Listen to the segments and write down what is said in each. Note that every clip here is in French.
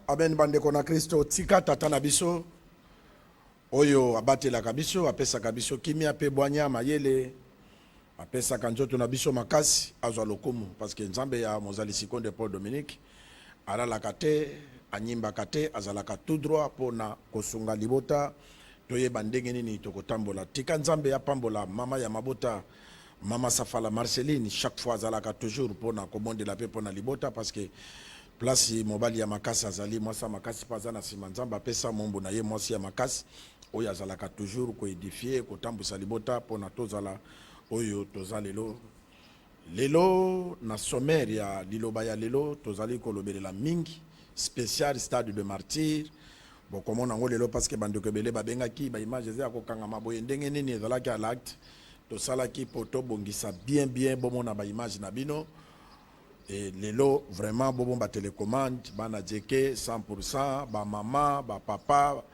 amen bandeko na Kristo tika tata na biso oyo abatelaka biso apesaka biso kimia pe bwanya mayele apesaka nzoto na biso makasi azwa lokumu parce que nzambe ya mozali sikonde Paul Dominique alalaka te anyimbaka te azalaka tout droit pona kosunga libota toyeba ndenge nini tokotambola tika nzambe ya pambola mama ya mabota Mama Safala Marceline, chaque fois azalaka toujours pour na komondela pe pona libota parce que place mobali ya makasi azali moi sa makasi paza na simanzamba pesa mombo na ye moi si ya makasi oyo azalaka toujours ko édifier ko tambusa libota pona tozala oyo tozalelo lelo na sommaire ya liloba ya lelo tozali ko lobelela mingi spécial stade de martyr bon comment on lelo parce que bandeko belé ba bengaki ba image za ko kanga maboye ndenge nini ezalaki à l'acte to salaki poto bongisa bien bomona ba image na bino et lelo vraiment bobo ba télécommande bana djeke 100% ba maman ba papa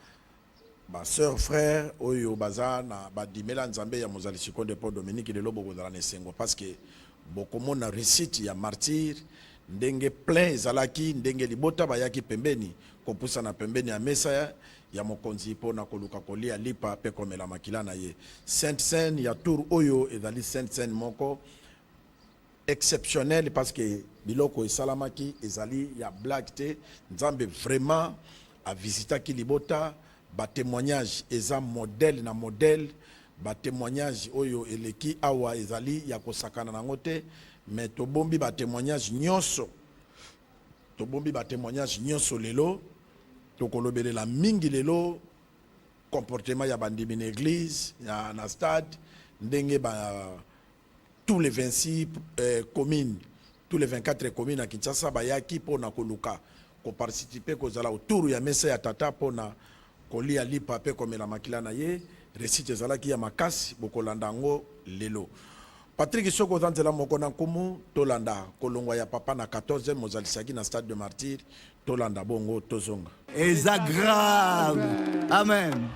ba sœur frère oyo bazana ba dimela nzambe ya mozali sikonde Paul Dominique lelo bobo za na sengo parce que bokomona récite ya martyr ndenge plein zalaki ndenge libota bayaki pembeni kopusa na pembeni ya mesa ya mokonzi pona koluka kolia lipa pe komela makila na ye Sainte Seine ya tour oyo ezali Sainte Seine moko exceptionnel parce que biloko esalamaki ezali ya blague te nzambe vraiment a visité ki libota ba témoignage eza modèle na modèle ba témoignage oyo eleki awa ezali ya kosakana nango te mais tobombi ba témoignage nyonso lelo tokolobelela mingi lelo comportement ya bandimi na église ya na stade ndenge ba tous les 26 communes tous les 24 communes à Kinshasa bayaki pona koluka ko participer kozala autour ya mesa ya tata pona kolia lipa pe komela makila na ye récite ezalaki ya makasi bokolanda ngo lelo Patrick Soko zanzela moko na nkumu tolanda kolongwa ya papa na 14e mozalisaki na stade de martyr tolanda bongo tozonga eza grave amen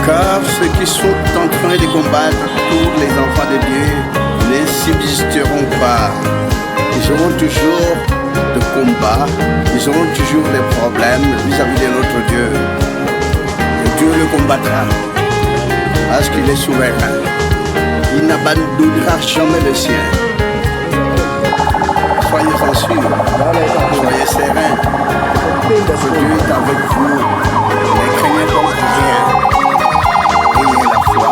Car ceux qui sont en train de combattre tous les enfants de Dieu ne subsisteront pas. Ils auront toujours des combats, ils auront toujours des problèmes vis-à-vis de notre Dieu. Et Dieu le combattra parce qu'il est souverain. Il n'abandonnera jamais le sien. Soyez-en sûrs, soyez sereins. Ce Dieu est avec vous. Ne craignez donc rien. Ayez la foi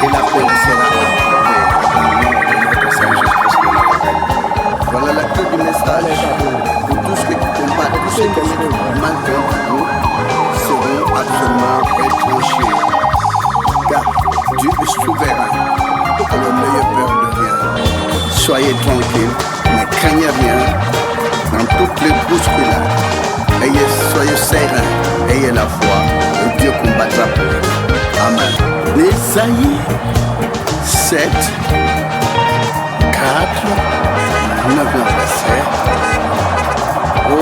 et la paix sera apportée dans le nom de notre Seigneur Jésus-Christ de Nazareth. Voilà la clé du message. Pour tous ceux qui combattent, tous ceux qui maltraitent vous seront absolument retranchés. Car Dieu est souverain. Alors n'ayez peur de rien. Soyez tranquilles, ne craignez rien. Dans toutes les bousculades, soyez sereins, ayez la foi, et Dieu combattra pour vous. Amen. Ésaïe 7, 4, 9 verset. Oh.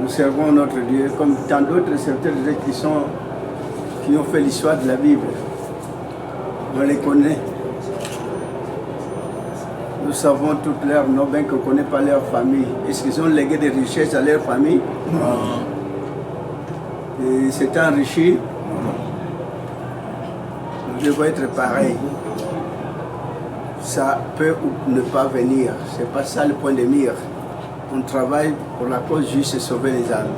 Nous servons notre Dieu comme tant d'autres serviteurs de Dieu qui ont fait l'histoire de la Bible. On les connaît. Nous savons toutes leurs noms, bien qu'on ne connaît pas leur famille. Est-ce qu'ils ont légué des richesses à leur famille? Non. Et c'est enrichi. Nous devons être pareils. Ça peut ou ne pas venir. C'est pas ça le point de mire. On travaille pour la cause juste et sauver les âmes.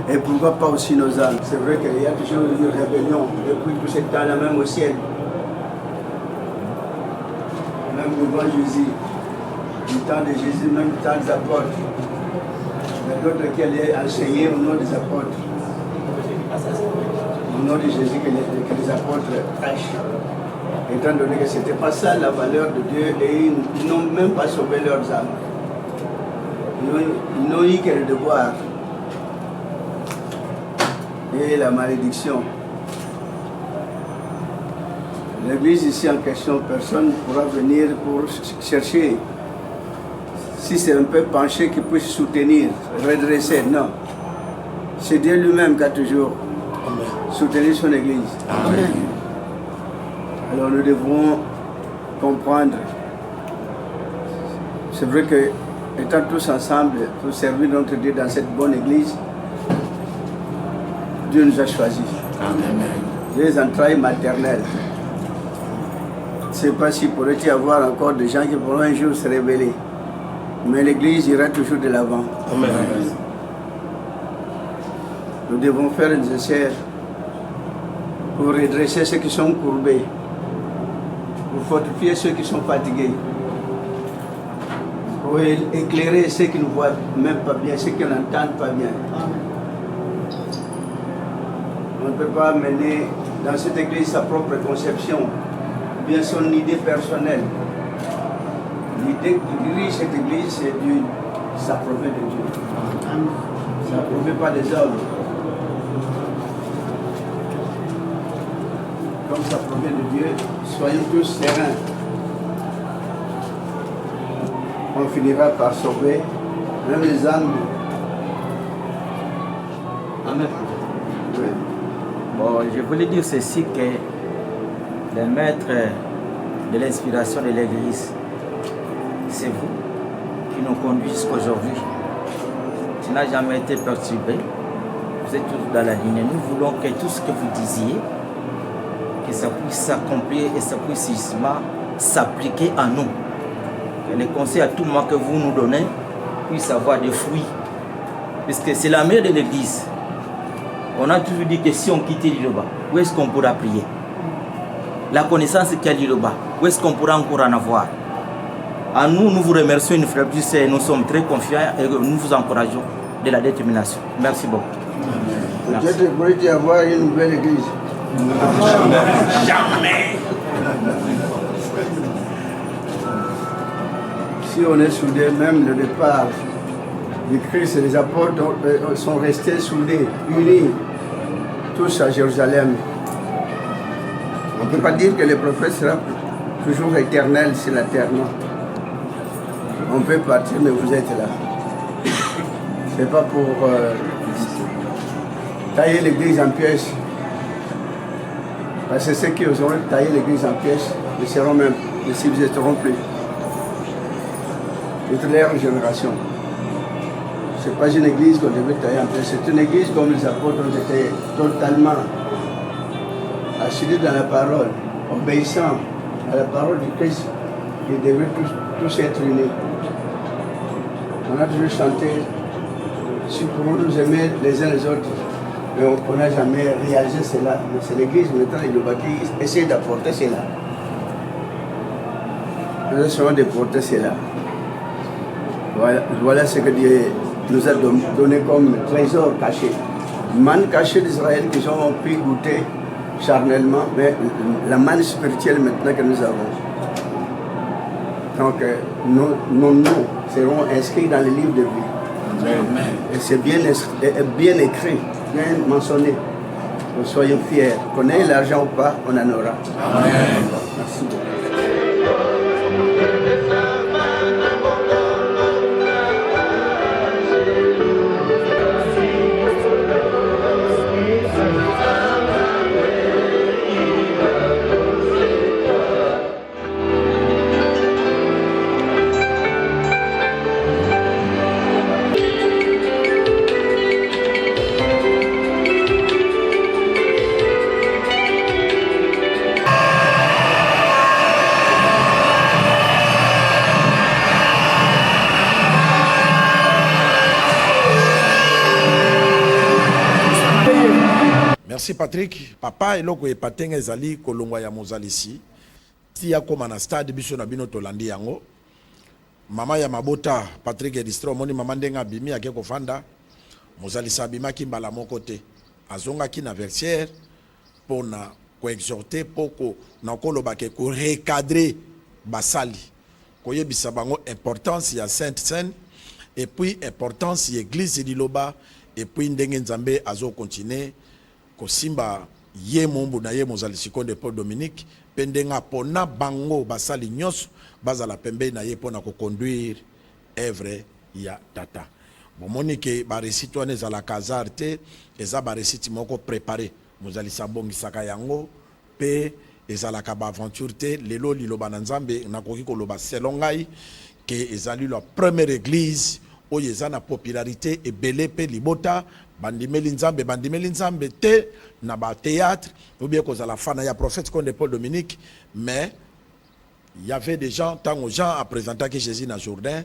Et pourquoi pas aussi nos âmes? C'est vrai qu'il y a toujours une rébellion depuis tout ce temps-là, même au ciel. Même devant Jésus, du temps de Jésus, même du temps des apôtres. Il y a d'autres qui allaient enseigner au nom des apôtres. Au nom de Jésus que les apôtres prêchent. Étant donné que ce n'était pas ça la valeur de Dieu et ils n'ont même pas sauvé leurs âmes. Ils n'ont eu que le devoir et la malédiction. L'église ici en question, personne ne pourra venir pour chercher si c'est un peu penché qui puisse soutenir, redresser. Non. C'est Dieu lui-même qui a toujours soutenu son église. Amen. Alors nous devrons comprendre. C'est vrai que étant tous ensemble pour servir notre Dieu dans cette bonne église, Dieu nous a choisis. Amen. Des entrailles maternelles. Je ne sais pas s'il pourrait y avoir encore des gens qui pourront un jour se révéler. Mais l'église ira toujours de l'avant. Amen. Nous devons faire le nécessaire pour redresser ceux qui sont courbés, pour fortifier ceux qui sont fatigués, pour éclairer ceux qui ne voient même pas bien, ceux qui n'entendent pas bien. On ne peut pas mener dans cette église sa propre conception, bien son idée personnelle. L'idée qui dirige cette église, c'est Dieu. Ça provient de Dieu. Ça ne provient pas des hommes. Comme ça provient de Dieu, soyons tous sereins. On finira par sauver même les âmes. Amen. Oui. Bon, je voulais dire ceci, que le maître de l'inspiration de l'Église, c'est vous qui nous conduit jusqu'aujourd'hui. Tu n'as jamais été perturbé. Vous êtes tous dans la ligne. Nous voulons que tout ce que vous disiez, que ça puisse s'accomplir et ça puisse justement s'appliquer à nous. Que les conseils à tout moment que vous nous donnez puissent avoir des fruits. Puisque c'est la mère de l'Église. On a toujours dit que si on quittait Liloba, où est-ce qu'on pourra prier? La connaissance qu'il y a Liloba, où est-ce qu'on pourra encore en avoir? À nous, nous vous remercions une fois de plus et nous sommes très confiants et nous vous encourageons de la détermination. Merci beaucoup. Peut-être pourrait-il y avoir une nouvelle église. Jamais. Si on est soudés, même le départ du Christ et les apôtres sont restés soudés, unis, tous à Jérusalem. On ne peut pas dire que le prophète sera toujours éternel sur la terre, non. On peut partir, mais vous êtes là. Ce n'est pas pour tailler l'église en pièces. Parce que ceux qui oseront tailler l'église en pièces ne seront même, ne subsisteront plus. Toute leur génération. Ce n'est pas une église qu'on devait tailler en pièces. C'est une église comme les apôtres ont été totalement assurés dans la parole, obéissant à la parole du Christ. Ils devaient tous être unis. On a toujours chanté, si pour nous aimer les uns les autres, mais on n'a jamais réalisé cela. Mais c'est l'église maintenant, il nous bâtit, essaie d'apporter cela. Nous essayons de porter cela. Voilà ce que Dieu nous a donné comme trésor caché. Manne cachée d'Israël qu'ils ont pu goûter charnellement, mais la manne spirituelle maintenant que nous avons. Donc, nous serons inscrits dans le livre de vie. Amen. Et c'est bien écrit, bien mentionné. Nous soyons fiers. Qu'on ait l'argent ou pas, on en aura. Amen. Merci beaucoup. Merci Patrick. Papa eloko epatenga ezali kolongwa ya mozalisi. Tia koma na stade biso na bino tolandi yango. Mama ya mabota Patrick Edistro moni mama ndenga bimi ake kofanda. Mozalisi abimaki mbala moko te. Azongaki na versière pona ko exhorter poko na koloba ke ko recadrer basali. Koyebisa bango importance ya Sainte Seine et puis importance ya église Liloba et puis ndenge nzambe azo continuer kosimba ye mombu na ye mozalisi konde Paul Dominique pendenga pona bango basali nyos bazala pembe na ye pona ko conduire œuvre ya tata. Bomoni ke ba récit wana ezala kazarte eza ba récit moko préparé mozalisi abongisaka yango pe ezala ka ba aventure te lelo liloba na nzambe nakoki koloba selon ngai ke ezali la première église oyo eza na popularité ebele pe libota bandimeli nzambe te na ba théâtre ou bien kozala fana ya prophète comme Paul Dominique, mais il y avait des gens tant aux gens à présenter que Jésus na Jourdain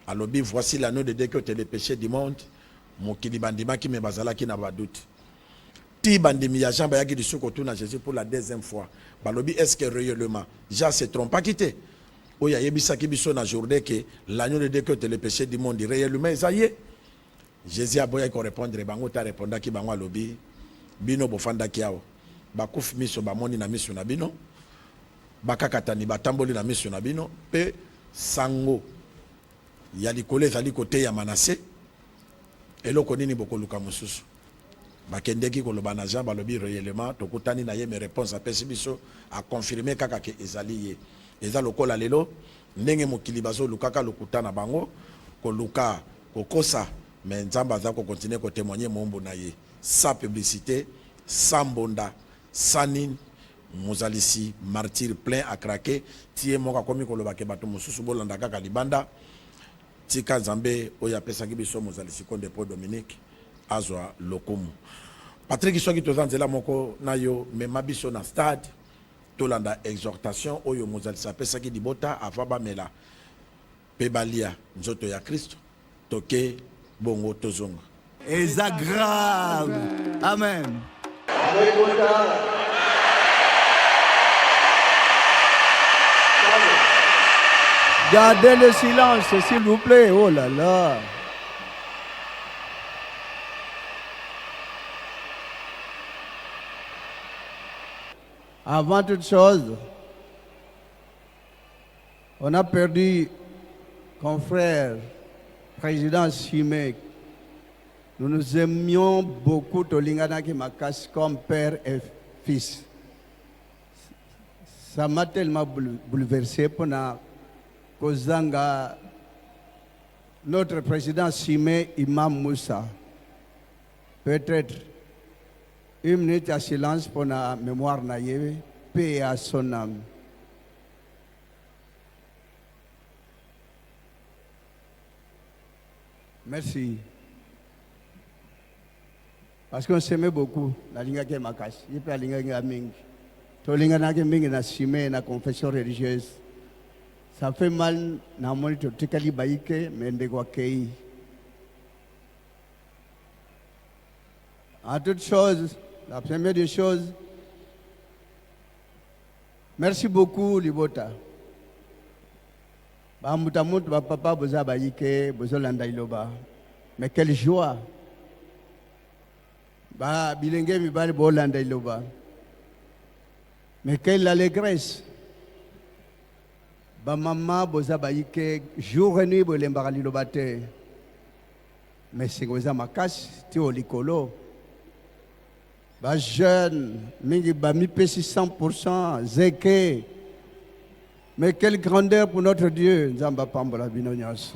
à lobby voici l'anneau de Dieu qui ôte les péchés du monde mokili bandima ki me bazala ki na ba doute ti bandimi ya Jean bayaki disuko tout na Jésus pour la deuxième fois balobi est-ce que réellement Jean se trompe pas quitté oya yebisaki biso na Jourdain que l'agneau de Dieu qui ôte les péchés du monde réellement esaye Jésus a boya ko répondre bango ta répondra ki bango alobi bino bofanda kiao bakufi miso bamoni na miso na bino bakakatani batamboli na miso na bino pe sango ya likole ezali kote ya Manase eloko nini bokoluka mosusu bakendeki koloba na Jean balobi réellement tokutani na ye me réponse apesi biso a confirmer kaka ke ezali ye eza lokola lelo ndenge mokili bazo lukaka lokutana bango koluka kokosa mais nzamba aza ko continuer ko témoigner mombo na ye sans publicité sans bonda sans nini mozalisi martyr plein à craquer tie moka komi koloba ke bato mosusu bolanda kaka libanda tika nzambe oya pesaki biso mozalisi konde Paul Dominique azwa lokumu Patrick soki tozanzela moko na yo mema biso na stade tolanda exhortation oyo mozalisi apesaki libota ava bamela pe balia nzoto ya Kristo toke bongo tozonga. et ça grave. Amen. Gardez le silence, s'il vous plaît. Oh là là. Avant toute chose, on a perdu confrère, président Chimé. Nous nous aimions beaucoup Tolingana Makas comme père et fils. Ça m'a tellement bouleversé pour Kozanga, notre président Chimé Imam Moussa. Peut-être une minute de silence pour la mémoire naïve, paix à son âme. Merci. Parce qu'on s'aimait beaucoup, la linga qui est makash. Il peut la linga qui est ming. To linga na qui est ming na chimé na confession religieuse. Ça fait mal na moni to tikali baïke mais ndego kei. En toute chose, la première des choses, merci beaucoup Libota. Papa boza baïke, bozo landa iloba. Mais quelle joie! Ba bilenge mi bali bo landa iloba. Mais quelle allégresse! Ba maman boza baïke, jour et nuit bo lembara liloba te. Mais c'est goza makas ti o likolo. Ba jeune, mingi ba mi pesi 100%, zeke. Mais quelle grandeur pour notre Dieu, Nzamba Pambola Binonyos.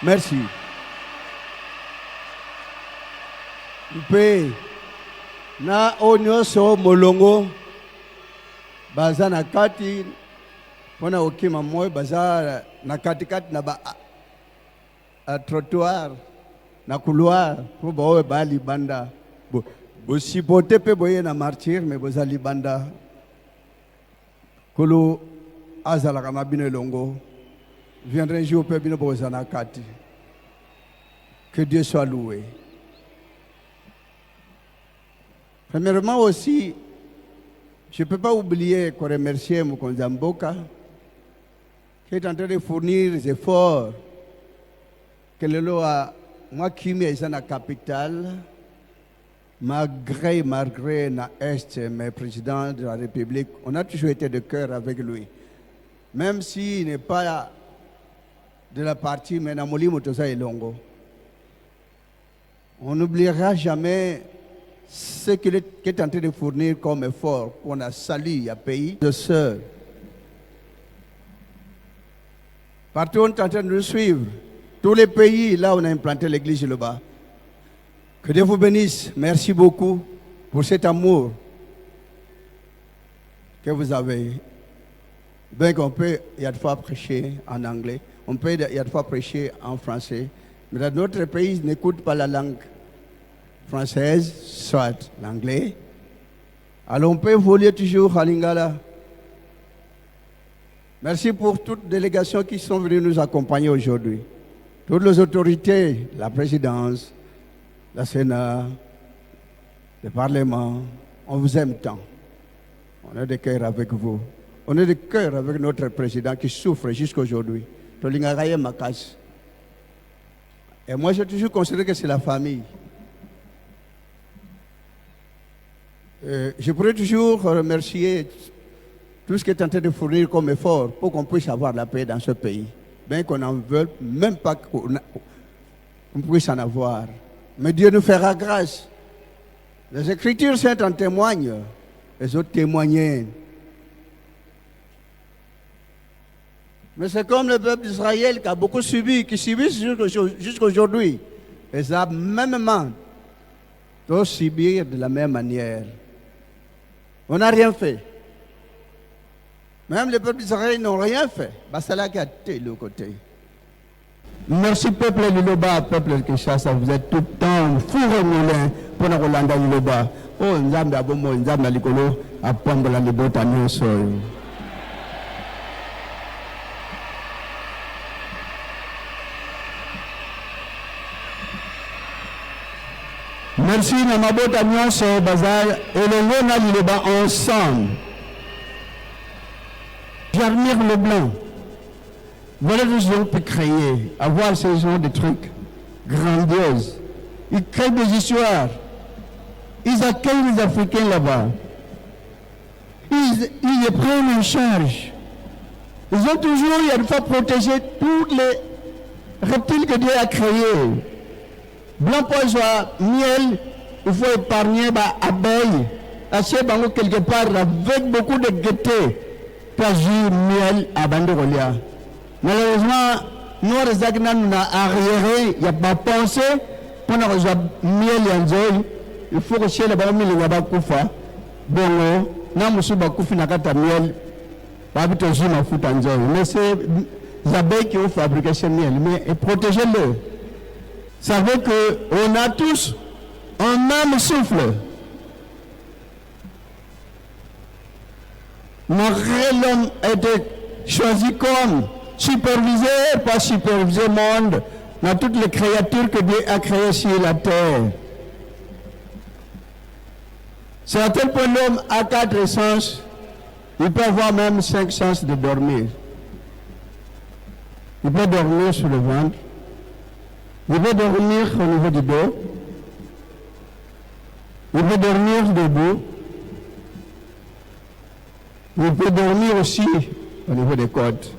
Merci. Mpe na onyoso molongo baza na kati pona okima moy baza na kati na ba trottoir na couloir pour boye ba libanda bo sipote pe boye na martyr mais boza libanda kolo azala kama bino longo viendra un jour pe bino boza na kati. Que Dieu soit loué. Premièrement aussi, je ne peux pas oublier qu'on remercie Mokonza Mboka qui est en train de fournir des efforts que le loi moi qui suis dans la capitale, malgré na Est, mais président de la République, on a toujours été de cœur avec lui. Même s'il n'est pas de la partie, mais Namoli Motosa et Longo. On n'oubliera jamais ce qu'il est en train de fournir comme effort pour la salut à pays de sœurs. Partout on est en train de nous suivre. Tous les pays, là, on a implanté l'église là-bas. Que Dieu vous bénisse. Merci beaucoup pour cet amour que vous avez. Bien qu'on peut, il y a de fois prêcher en anglais, on peut, il y a de fois prêcher en français. Mais dans notre pays, n'écoute pas la langue française, soit l'anglais. Alors on peut voler toujours à Lingala. Merci pour toutes les délégations qui sont venues nous accompagner aujourd'hui. Toutes les autorités, la présidence, la Sénat, le Parlement, on vous aime tant. On est de cœur avec vous. On est de cœur avec notre président qui souffre jusqu'à aujourd'hui. Et moi, j'ai toujours considéré que c'est la famille. Je pourrais toujours remercier tout ce qui est en train de fournir comme effort pour qu'on puisse avoir la paix dans ce pays. Bien qu'on n'en veuille même pas qu'on puisse en avoir. Mais Dieu nous fera grâce. Les Écritures saintes en témoignent. Les autres témoignent. Mais c'est comme le peuple d'Israël qui a beaucoup subi, qui subit jusqu'à aujourd'hui. Et ça, mêmement, doit subir de la même manière. On n'a rien fait. Même les peuples d'Israël n'ont rien fait. C'est là qu'il y a le côté. Merci peuple Liloba, peuple Kinshasa, vous êtes tout le temps four et moulin pour la Rolanda Liloba. Oh, Nzambe Abomo, Nzambe Likolo, à Pambola Libota Nyoso. Merci Namabota Nyonso Bazar et le Lona Liléba ensemble. Jarmir Leblanc. Voilà ce qu'ils ont pu créer, avoir ce genre de trucs grandioses. Ils créent des histoires. Ils accueillent les Africains là-bas. Ils les prennent en charge. Ils ont toujours, il y a une fois, protégé tous les reptiles que Dieu a créés. Blanc pour soit miel, il faut épargner les abeilles. Acheter quelque part avec beaucoup de gaieté. Pas miel à Banderolia. Malheureusement, nous, les Agnan, nous avons arriéré, il n'y a pas pensé, pour nous avoir miel et anzoï, il faut que chez les Bamil et les Bakoufa, bon, nous avons Bakoufi Nakata miel, pas de jus à foutre anzoï. Mais c'est les abeilles qui ont fabriqué ce miel, mais protégez-le. Savez qu'on a tous un même souffle. L'homme a été choisi comme superviseur, pas superviseur monde, dans toutes les créatures que Dieu a créées sur la terre. C'est à tel point l'homme a 4 sens, il peut avoir même 5 sens de dormir. Il peut dormir sur le ventre, il peut dormir au niveau du dos, il peut dormir debout, il peut dormir aussi au niveau des côtes.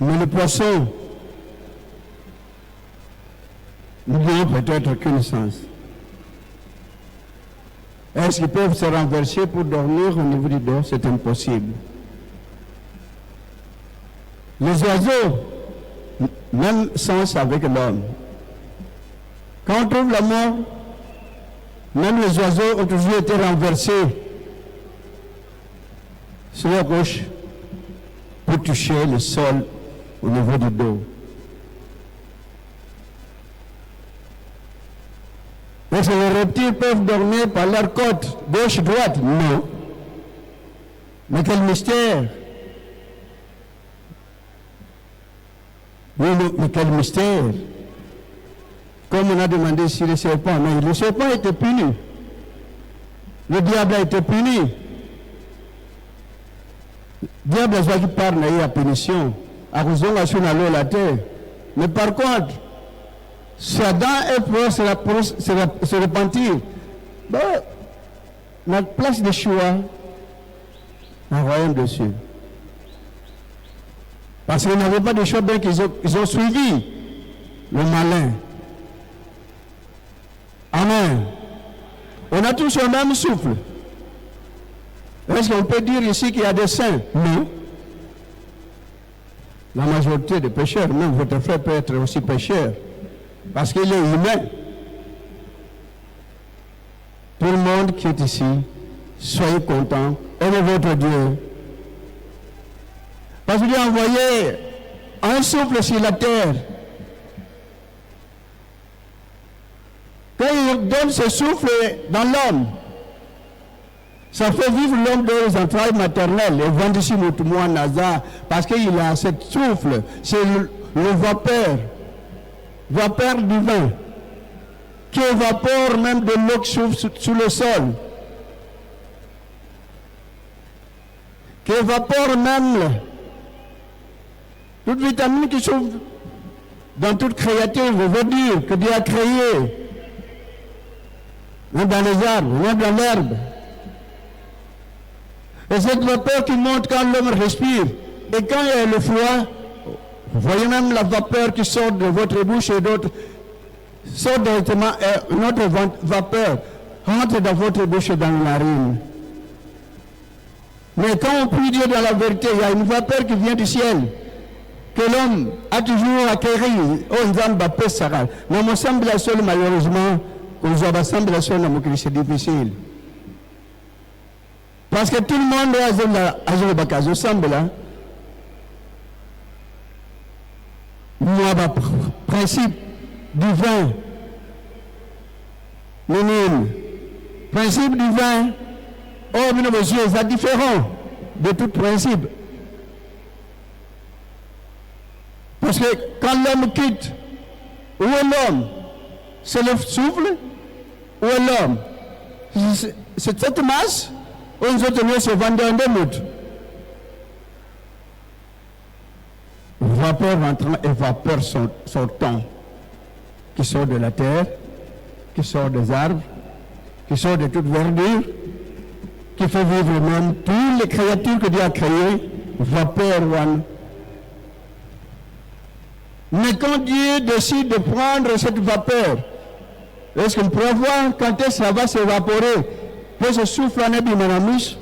Mais le poisson, nous n'avons peut-être qu'une sens. Est-ce qu'ils peuvent se renverser pour dormir au niveau du dos? C'est impossible. Les oiseaux, même sens avec l'homme. Quand on trouve la mort, même les oiseaux ont toujours été renversés sur la gauche pour toucher le sol au niveau du dos. Est-ce que les reptiles peuvent dormir par leur côte, gauche-droite? Non. Mais quel mystère! Oui, mais quel mystère! Comme on a demandé sur le serpent, mais le serpent était puni. Le diable a été puni. Le diable a qui parle de la punition. À raison de la terre. Mais par contre, si Adam est pour se repentir, la place de choix, un royaume dessus. Parce qu'ils n'avaient pas de choix, bien qu'ils ont suivi le malin. Amen. On a tous le même souffle. Est-ce qu'on peut dire ici qu'il y a des saints? Non. La majorité des pécheurs, même votre frère peut être aussi pécheur. Parce qu'il est humain. Tout le monde qui est ici, soyez contents, aimez votre Dieu. Parce qu'il a envoyé un souffle sur la terre. Quand il donne ce souffle dans l'homme, ça fait vivre l'homme dans les entrailles maternelles. Et vendredi moi Nazar, parce qu'il a ce souffle, c'est le vapeur divin, qui évapore même de l'eau qui souffle sous le sol, qui évapore même toute vitamine qui souffle dans toute créature, je veux dire, que Dieu a créé, même dans les arbres, même dans l'herbe. Et cette vapeur qui monte quand l'homme respire. Et quand il y a le froid, vous voyez même la vapeur qui sort de votre bouche et d'autres sort directement, une autre vapeur rentre dans votre bouche et dans la narine. Mais quand on prie Dieu dans la vérité, il y a une vapeur qui vient du ciel, que l'homme a toujours acquéri. Oh, Nzamba peut s'arrêter. Mais mon semble la seule, malheureusement, qu'on soit semble la seule, c'est difficile. Parce que tout le monde a joué le semble là. Moi, principe divin, minime, principe divin, oh, mais monsieur, c'est différent de tout principe. Parce que quand l'homme quitte, où est l'homme? C'est le souffle ou l'homme? C'est cette masse où nous autres se vendent en deux mots. Vapeur entrant et vapeur sortant, qui sort de la terre, qui sort des arbres, qui sort de toute verdure, qui fait vivre même toutes les créatures que Dieu a créées, vapeur one. Mais quand Dieu décide de prendre cette vapeur, est-ce qu'on peut voir quand est-ce que ça va s'évaporer pour ce souffle en ébimanamus?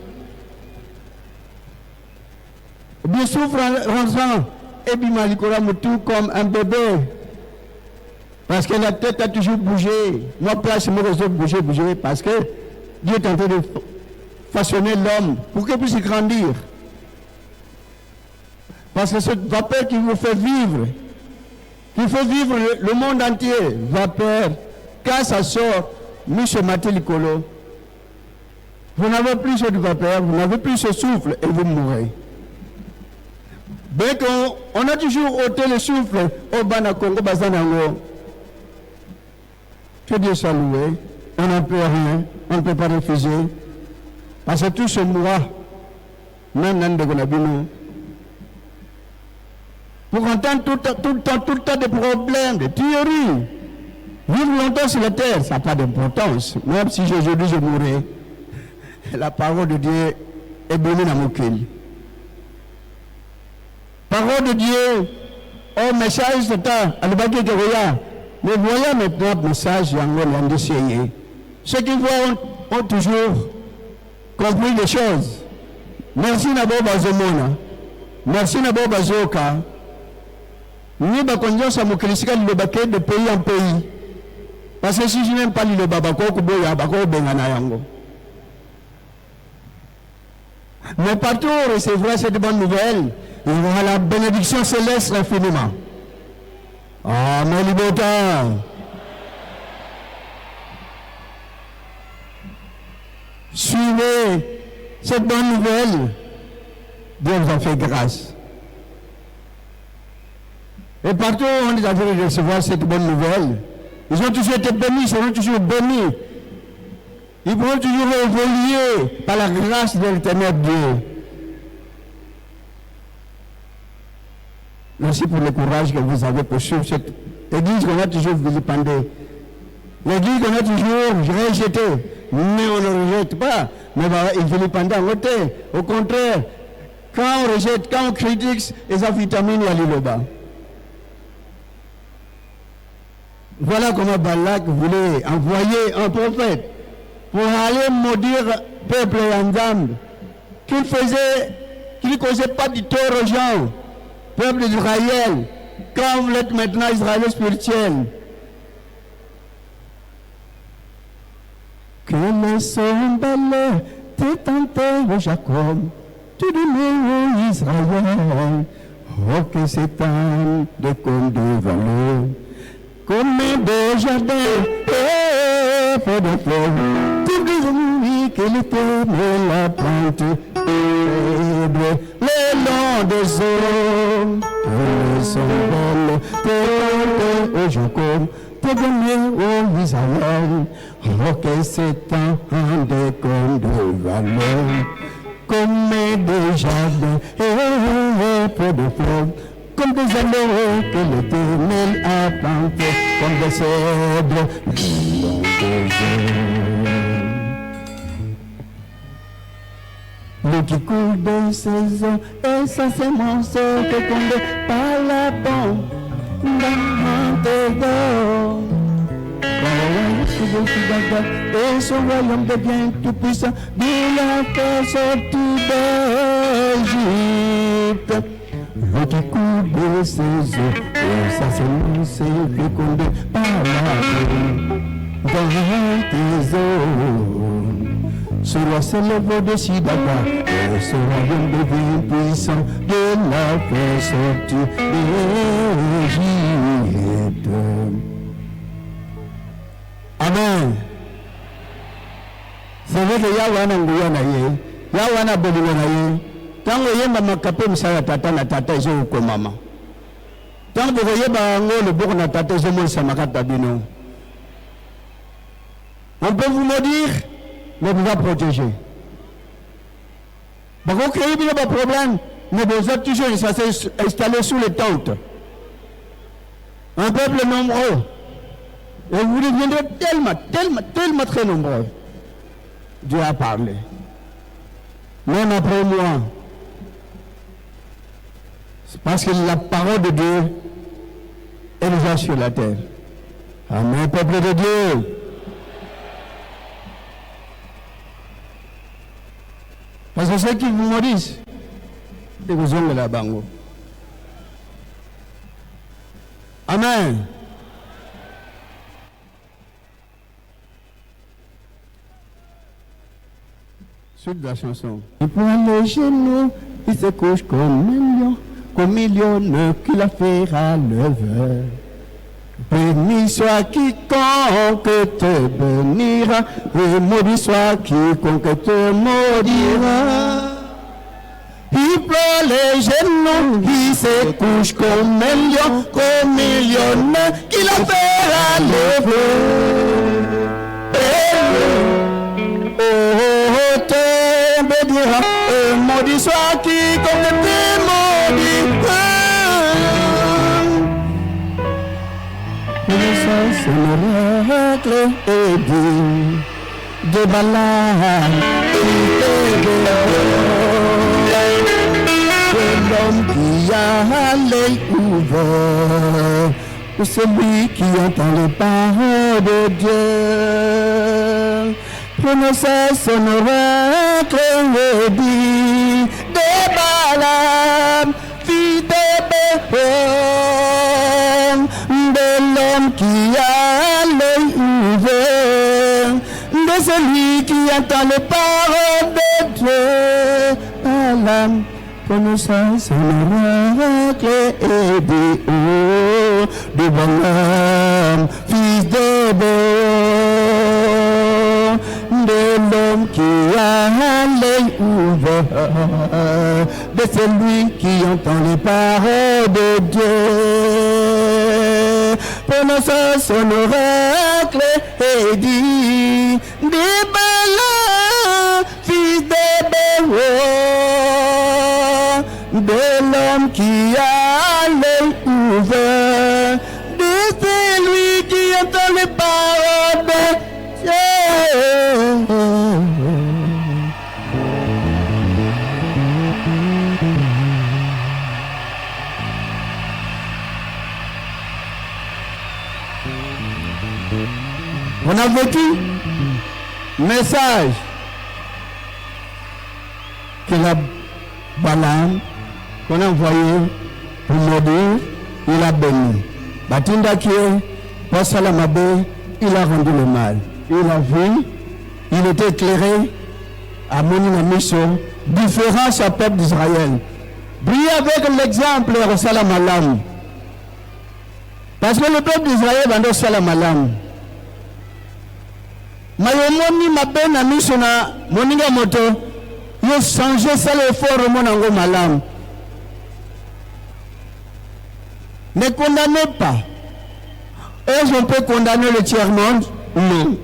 Bien souffle en rançant ébimalikora tout comme un bébé. Parce que la tête a toujours bougé. Moi, place, moi, je bouger parce que Dieu est en train de façonner l'homme pour qu'il puisse grandir. Parce que cette vapeur qui vous fait vivre, le monde entier, vapeur, quand ça sort, Monsieur Matelicolo, vous n'avez plus cette vapeur, vous n'avez plus ce souffle et vous mourrez. Bien qu'on a toujours ôté le souffle au Bana Congo Bazanango. Que Dieu soit loué, on n'en peut rien, on ne peut pas refuser. Parce que tout se mourra, même dans le Gonabino. Pour entendre tout le temps des problèmes, des théories. Vivre longtemps sur la terre, ça n'a pas d'importance. Même si aujourd'hui je mourrai, la parole de Dieu est bonne dans mon cœur. Parole de Dieu, au message de temps, à l'ébagé de Roya. Mais voyons maintenant le message de l'essayé. Ceux qui voient ont toujours compris les choses. Merci Nabo Bazomona. Merci Nabo Bazoka. Nous avons mon critique de pays en pays. Parce que si je n'aime pas le babako, kuboya, bako bengana yango. Mais partout on recevra cette bonne nouvelle. Il y aura la bénédiction céleste infiniment. Amen, liberté. Suivez cette bonne nouvelle. Dieu vous a fait grâce. Et partout où on est en train de recevoir cette bonne nouvelle, ils ont toujours été bénis, ils seront toujours bénis. Ils pourront toujours évoluer par la grâce de l'éternel Dieu. Merci pour le courage que vous avez pour suivre cette église qu'on a toujours vilipendée. L'église qu'on a toujours rejetée. Mais on ne rejette pas. Mais il vilipendait en côté. Au contraire, quand on rejette, quand on critique, les vitamines à l'île-bas. Voilà comment Balak voulait envoyer un prophète pour aller maudire le peuple ensemble, qu'il ne causait pas du tort aux gens, peuple d'Israël, quand vous êtes maintenant Israël spirituel. Que le son belle t'est tenté au Jacob, tu donnes au Israël, oh que c'est un de comme de valeur. Comme des jardins et pour des fleurs, tout dis-lui qu'il était la plante le long des eaux, que sont belles, pour au Jacob, pour donner au Israël, oh que c'est un de comme de valeur, comme des jardins et pour des fleurs. Comme des anneaux que l'Éternel a plantés, comme des cèdres le long des eaux. L'eau qui coule de ses eaux et sa sémence fécondée par la pompe dans tes eaux. Et son royaume devient tout puissant, d'où la fait sortir d'Égypte. L'eau qui coule de ses eaux, et sa sémence fécondée par la pluie dans tes eaux. Ce roi s'élève au-dessus d'Abba, et ce royaume devient puissant, de la fait sortir d'Égypte. Amen. C'est vrai que Yahweh n'a pas dit, Yahweh n'a pas dit. Tant que yemba makape msala tata na tata izo ko mama. Tant que yeba ngo le boko na tata izo mo samakata bino. On peut vous maudire, mais vous va protéger. Par contre, créer pas de problème, mais vous êtes toujours installés sous les tentes. Un peuple nombreux. Et vous deviendrez tellement très nombreux. Dieu a parlé. Même après moi. C'est parce que la parole de Dieu est déjà sur la terre. Amen, peuple de Dieu. Parce que ceux qui vous maudissent, c'est vous ont la bango. Amen. Suite de la chanson. Il prend les genoux, il se couche comme million qui la fera lever. Béni soit quiconque te bénira, et maudit soit quiconque te maudira. Il prend les genoux, il se couche comme million qui la fera lever. Oh, te bénira, et maudit soit quiconque te maudira. C'est une règle et dit de balade c'est l'homme qui a l'œil ouvert, celui qui entend les paroles de Dieu. Prononcer son règle et dit de balade, fille de de l'homme qui a l'œil ouvert, de celui qui entend les paroles de Dieu. Alam, prononçant son oracle et dit, oh, de Balaam, fils de Béor, de l'homme qui a l'œil ouvert, de celui qui entend les paroles de Dieu. Prononçant son oracle et dit, de Balaam, fils de Béor, de l'homme qui a l'œil ouvert, de celui qui entend les paroles de Dieu. On a vécu message que la Balaam qu'on a envoyé pour maudire, il a béni. Batinda qui est, pas Salamabé, il a rendu le mal. Il a vu, il était éclairé à Monina mission, différence au peuple d'Israël. Briller avec l'exemple de Salamalam. Parce que le peuple d'Israël va dans Salamalam. Mayomoni mabena misona moninga moto yo changer ça l'effort monango malam. Ne condamnez pas. Est-ce qu'on peut condamner le tiers-monde? Non.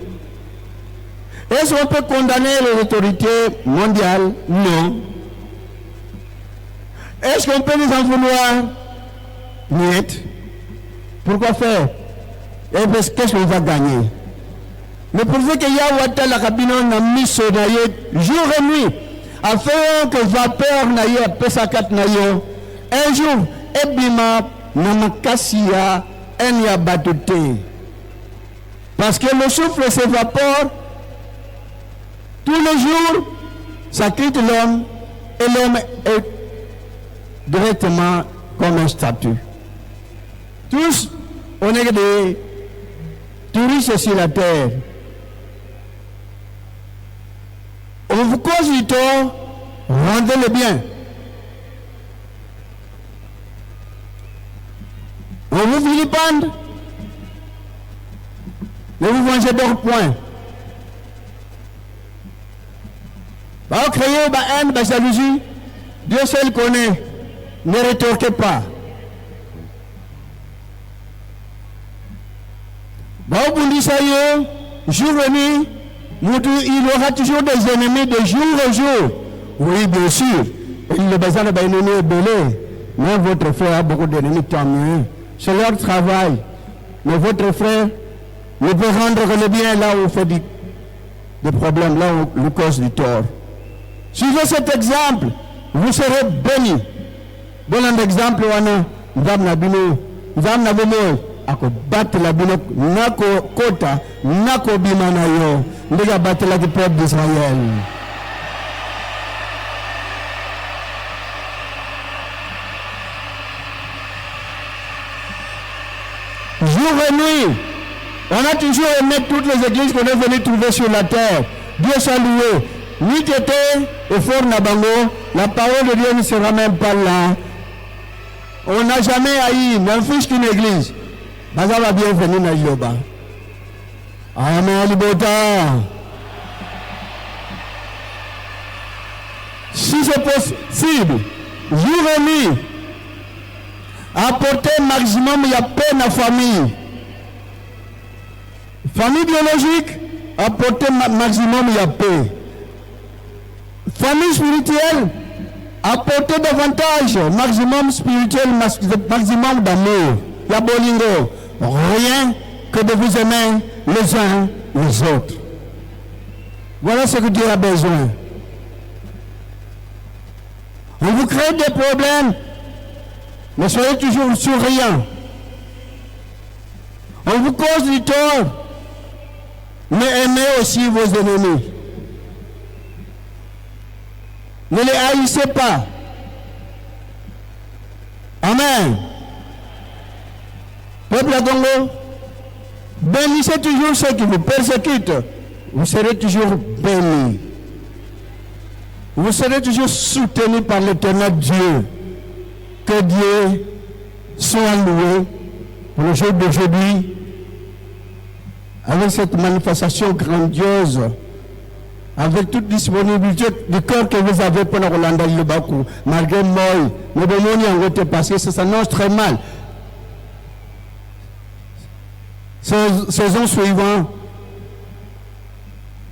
Est-ce qu'on peut condamner les autorités mondiales? Non. Est-ce qu'on peut les en vouloir? Non. Pourquoi faire? Et parce qu'est-ce qu'on va gagner? Mais pour ce qu'il y a Ouattara la cabine, on a mis sur jour et nuit, afin que vapeur n'aille pesakat n'aille. Un jour, ebima namakasiya enya batute. Parce que le souffle s'évapore tous les jours, ça quitte l'homme et l'homme est directement comme un statut. Tous, on est des touristes sur la terre. On vous cause du tort, rendez-le bien. On vous vilipende, ne vous vengez donc point. Va créer la haine, la jalousie, Dieu seul connaît, ne rétorquez pas. Va au bout ça y est, jour et nuit, il aura toujours des ennemis de jour en jour. Oui, bien sûr. Le bazar est ennemi belé. Mais votre frère a beaucoup d'ennemis, tant mieux. C'est leur travail. Mais votre frère ne peut rendre que le bien là où il fait des problèmes, là où il cause du tort. Suivez cet exemple, vous serez bénis. Bon exemple, Ndam Nabino, Ndam Nabomo, ako battre la bino, nako kota, nako bimanayo, ndega battre la du peuple d'Israël. Jour et nuit, on a toujours aimé toutes les églises qu'on est venu trouver sur la terre. Dieu soit loué. Ni t'étais au fort Nabango, la parole de Dieu ne sera même pas là. On n'a jamais haï, même fils qu'une église. Baza va bienvenue dans Yoba. Amen, Libota. Si c'est possible, jour et nuit, apporter maximum de paix dans la famille. Famille biologique, apporter maximum de paix. Famille spirituelle, apporter davantage, maximum spirituel, maximum d'amour. La bolingo, rien que de vous aimer les uns les autres. Voilà ce que Dieu a besoin. On vous crée des problèmes, mais soyez toujours souriants. On vous cause du tort, mais aimez aussi vos ennemis. Ne les haïssez pas. Amen. Peuple de Congo, bénissez toujours ceux qui vous persécutent. Vous serez toujours bénis. Vous serez toujours soutenus par l'éternel Dieu. Que Dieu soit loué pour le jour d'aujourd'hui, avec cette manifestation grandiose, avec toute disponibilité du cœur que vous avez pour la Rolanda Libakou, malgré moi, nous devons parce que ça s'annonce très mal. Saison suivante,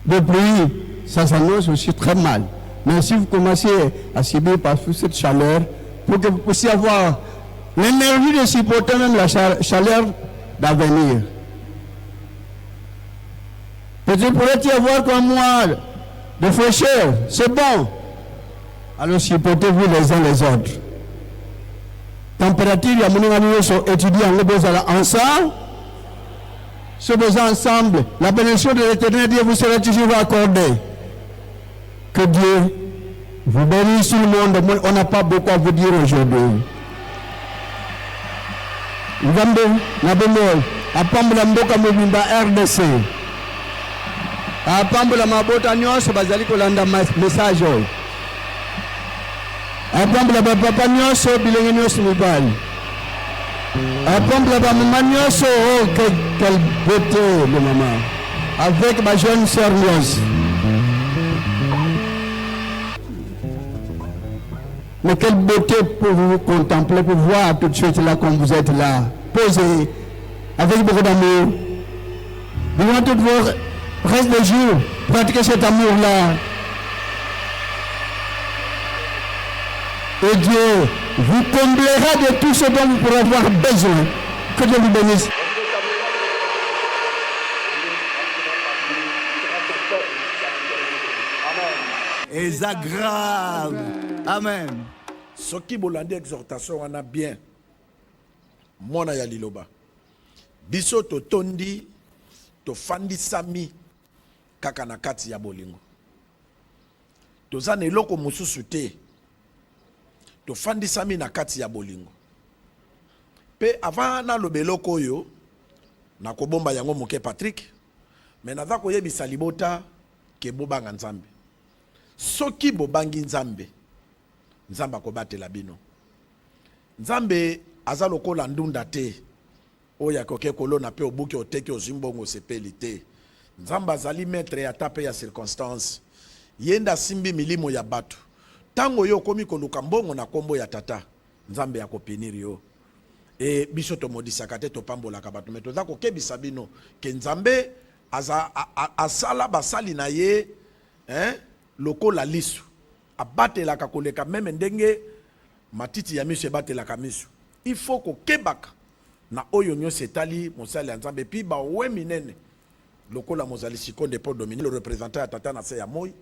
de pluie, ça s'annonce aussi très mal. Mais si vous commencez à subir par cette chaleur, pour que vous puissiez avoir l'énergie de supporter même la chaleur d'avenir. Peut-être pourrait-il y avoir comme moi de fraîcheur, c'est bon. Alors supportez-vous les uns les autres. Température, il y a mon ami sont étudiants, nous besoin ensemble. Ce besoin ensemble, la bénédiction de l'éternel Dieu vous sera toujours accordée. Que Dieu vous bénisse tout le monde. On n'a pas beaucoup à vous dire aujourd'hui. Ngambe, Nabemol, Apambula Mboka Mobimba RDC. Apambula Mabota Nyos, Bazali Kolanda message. Apambula Papa Nyos, Bilenge Nyos Mibal. Apambula Maman Nyos, oh, quelle beauté le maman. Avec ma jeune sœur Nyos. Mais quelle beauté pour vous contempler, pour voir tout de suite là comme vous êtes là, posé, avec beaucoup d'amour. Durant tout vos reste des jours, pratiquez cet amour-là. Et Dieu vous comblera de tout ce dont vous pourrez avoir besoin. Que Dieu vous bénisse. Et ça grave. Amen. Ce qui bolandi exhortation on a bien. Mona ya liloba. Biso to tondi to fandi sami kaka na kati ya bolingo. To zana eloko mususu te. To fandi sami na kati ya bolingo. Pe avant na lobeloko yo na kobomba yango moke Patrick. Mais naza koyebisa libota ke bobanga nzambe. Soki bobangi nzambe. Nzambe akobatela bino. Nzambe aza lokola ndunda te. Oya koke kolona pe obuki oteki ozimbongo sepeli te. Nzambe azali maître ya tape ya circonstance. Yenda simbi milimo ya batu. Tango yo komi koluka mbongo na kombo ya tata. Nzambe ya kopiniri yo. E biso to modisaka te to pambola ka batu. Mais toza kokebisa bino ke nzambe asala basali na ye lokola lisu abatelaka koleka meme ndenge matiti ya miso ebatelaka miso. Il faut kokebaka na oyo nyonso etali mosali ya Nzambe pi bawe minene lokola mozali Sikonde Paul Dominique, le représentant ya tata na se ya moi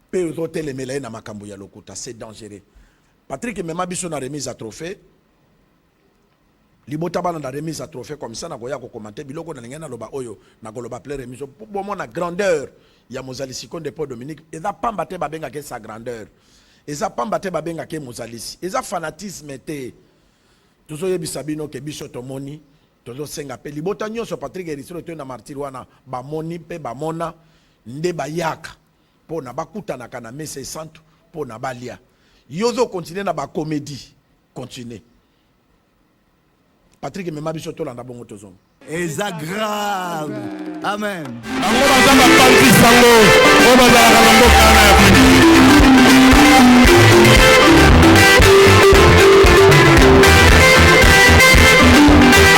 pe ozotelemela ye na makambo ya lokuta. C'est dangereux. Patrick mema biso na remise à trophée libota bana na remise à trophée comme ça na koya ko commenter biloko na ngena loba oyo na koloba plein remise pour mon grandeur ya mozali Sikonde Paul Dominique eza pamba te babenga ke sa grandeur eza pamba te babenga ke mozalisi eza fanatisme te tozo yebisa bino ke biso tomoni tozo senga pe libota nyonso Patrick Erisiro to na martyr wana ba moni pe ba mona nde bayaka po na bakutana kana messe santo po na balia yozo continuer na ba comédie continuer. Patrick mema biso to landa bongo tozongo. Eza grave. Amen.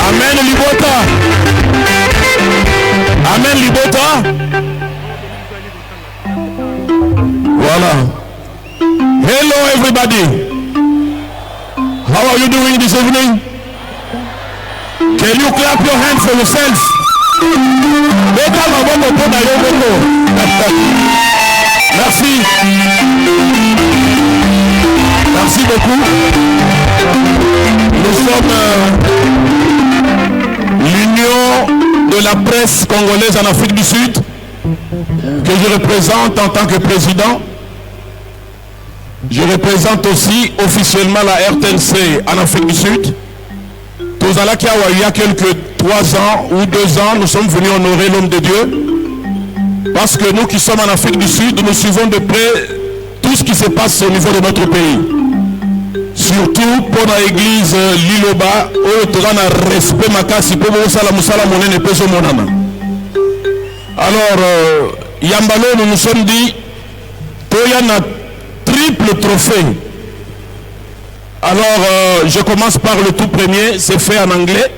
Amen Libota. Amen Libota. Voilà. Hello everybody. How are you doing this evening? Can you clap your hands for yourself? Merci. Merci beaucoup. Nous sommes l'Union de la presse congolaise en Afrique du Sud que je représente en tant que président. Je représente aussi officiellement la RTNC en Afrique du Sud. Il y a quelques 3 ans ou 2 ans, nous sommes venus honorer l'homme de Dieu. Parce que nous qui sommes en Afrique du Sud, nous suivons de près tout ce qui se passe au niveau de notre pays. Surtout pour l'église Liloba, où nous avons respect makasi pour monana. Alors, Yambalo, nous nous sommes dit, qu'il y a un triple trophée. Alors, je commence par le tout premier, c'est fait en anglais.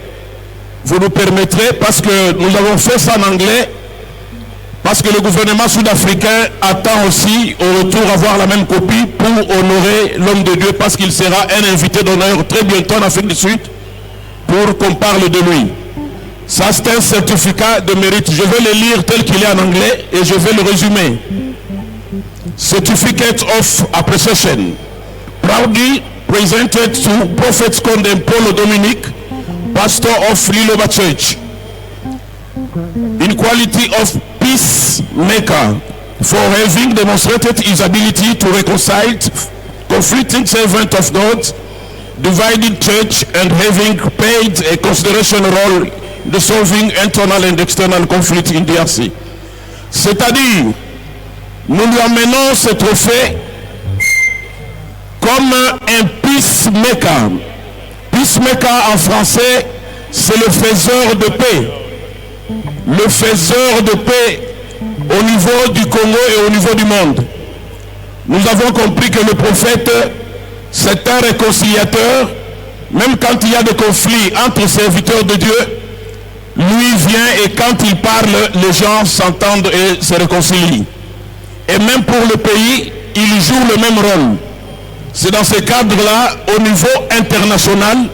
Vous nous permettrez, parce que nous avons fait ça en anglais, parce que le gouvernement sud-africain attend aussi au retour avoir la même copie pour honorer l'homme de Dieu, parce qu'il sera un invité d'honneur très bientôt en Afrique du Sud, pour qu'on parle de lui. Ça, c'est un certificat de mérite. Je vais le lire tel qu'il est en anglais et je vais le résumer. Certificate of Appreciation. Proudly presented to Prophet Sikonde Paul Dominique, pastor of Liloba Church, in quality of peacemaker, for having demonstrated his ability to reconcile conflicting servants of God, divided church, and having played a consideration role in solving internal and external conflict in DRC. C'est-à-dire, nous lui amenons ce trophée comme un peacemaker. Peacemaker en français, c'est le faiseur de paix. Le faiseur de paix au niveau du Congo et au niveau du monde. Nous avons compris que le prophète, c'est un réconciliateur. Même quand il y a des conflits entre serviteurs de Dieu, lui vient et quand il parle, les gens s'entendent et se réconcilient. Et même pour le pays, il joue le même rôle. C'est dans ce cadre-là, au niveau international,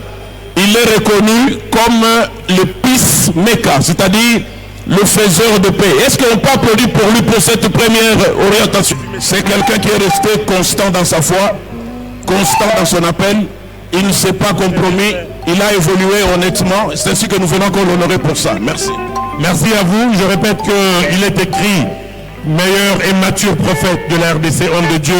il est reconnu comme le peacemaker, c'est-à-dire le faiseur de paix. Est-ce qu'on peut applaudir pour lui pour cette première orientation? C'est quelqu'un qui est resté constant dans sa foi, constant dans son appel. Il ne s'est pas compromis, il a évolué honnêtement. C'est ainsi que nous venons qu'on l'honorer pour ça. Merci. Merci à vous. Je répète qu'il est écrit meilleur et mature prophète de la RDC, homme de Dieu,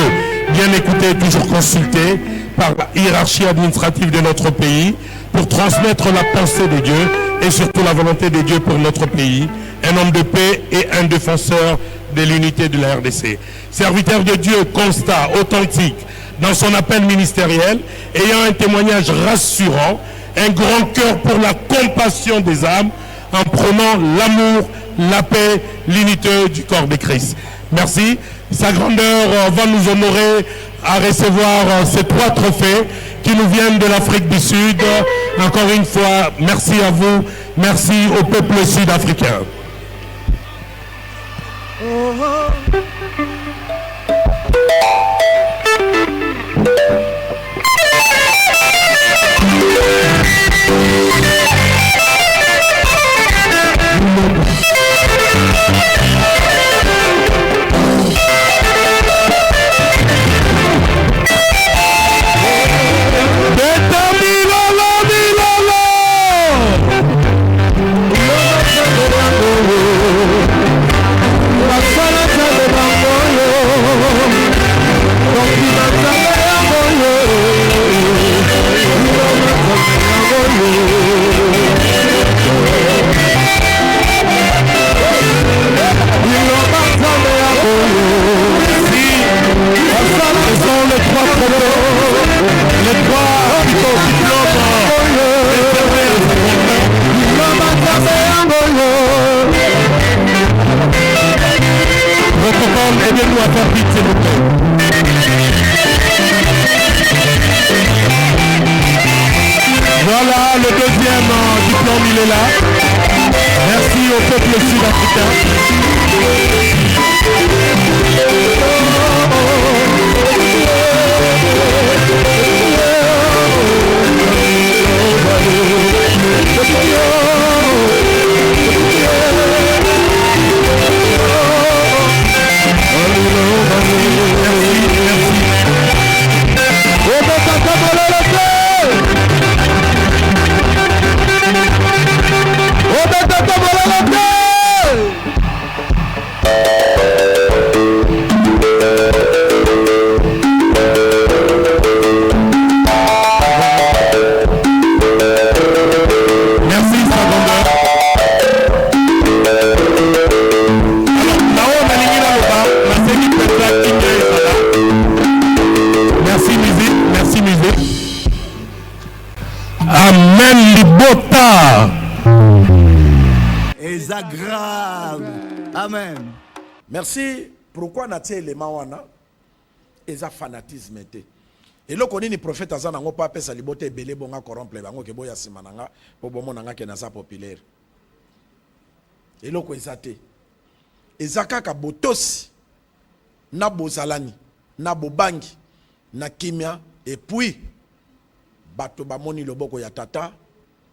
bien écouté, toujours consulté par la hiérarchie administrative de notre pays pour transmettre la pensée de Dieu et surtout la volonté de Dieu pour notre pays, un homme de paix et un défenseur de l'unité de la RDC. Serviteur de Dieu constant, authentique dans son appel ministériel, ayant un témoignage rassurant, un grand cœur pour la compassion des âmes, en prenant l'amour, la paix, l'unité du corps de Christ. Merci. Sa grandeur va nous honorer à recevoir ces 3 trophées qui nous viennent de l'Afrique du Sud. Encore une fois, merci à vous, merci au peuple sud-africain. Aidez-nous à faire vite, s'il vous plaît. Voilà, le deuxième diplôme, il est là. Merci au peuple sud-africain. Amen, libota. Et ça grave. Amen. Merci. Pourquoi n'a-t-il élément wana? Et ça fanatisme était. Et là, on est prophète azan n'ango pas pesa libote belé bonga corrompre bango ke boya simananga po bomo nanga ke nasa populaire. Et là, on est ezaka ka botosi na bozalani na bobangi na kimia et puis bato bamoni loboko ya tata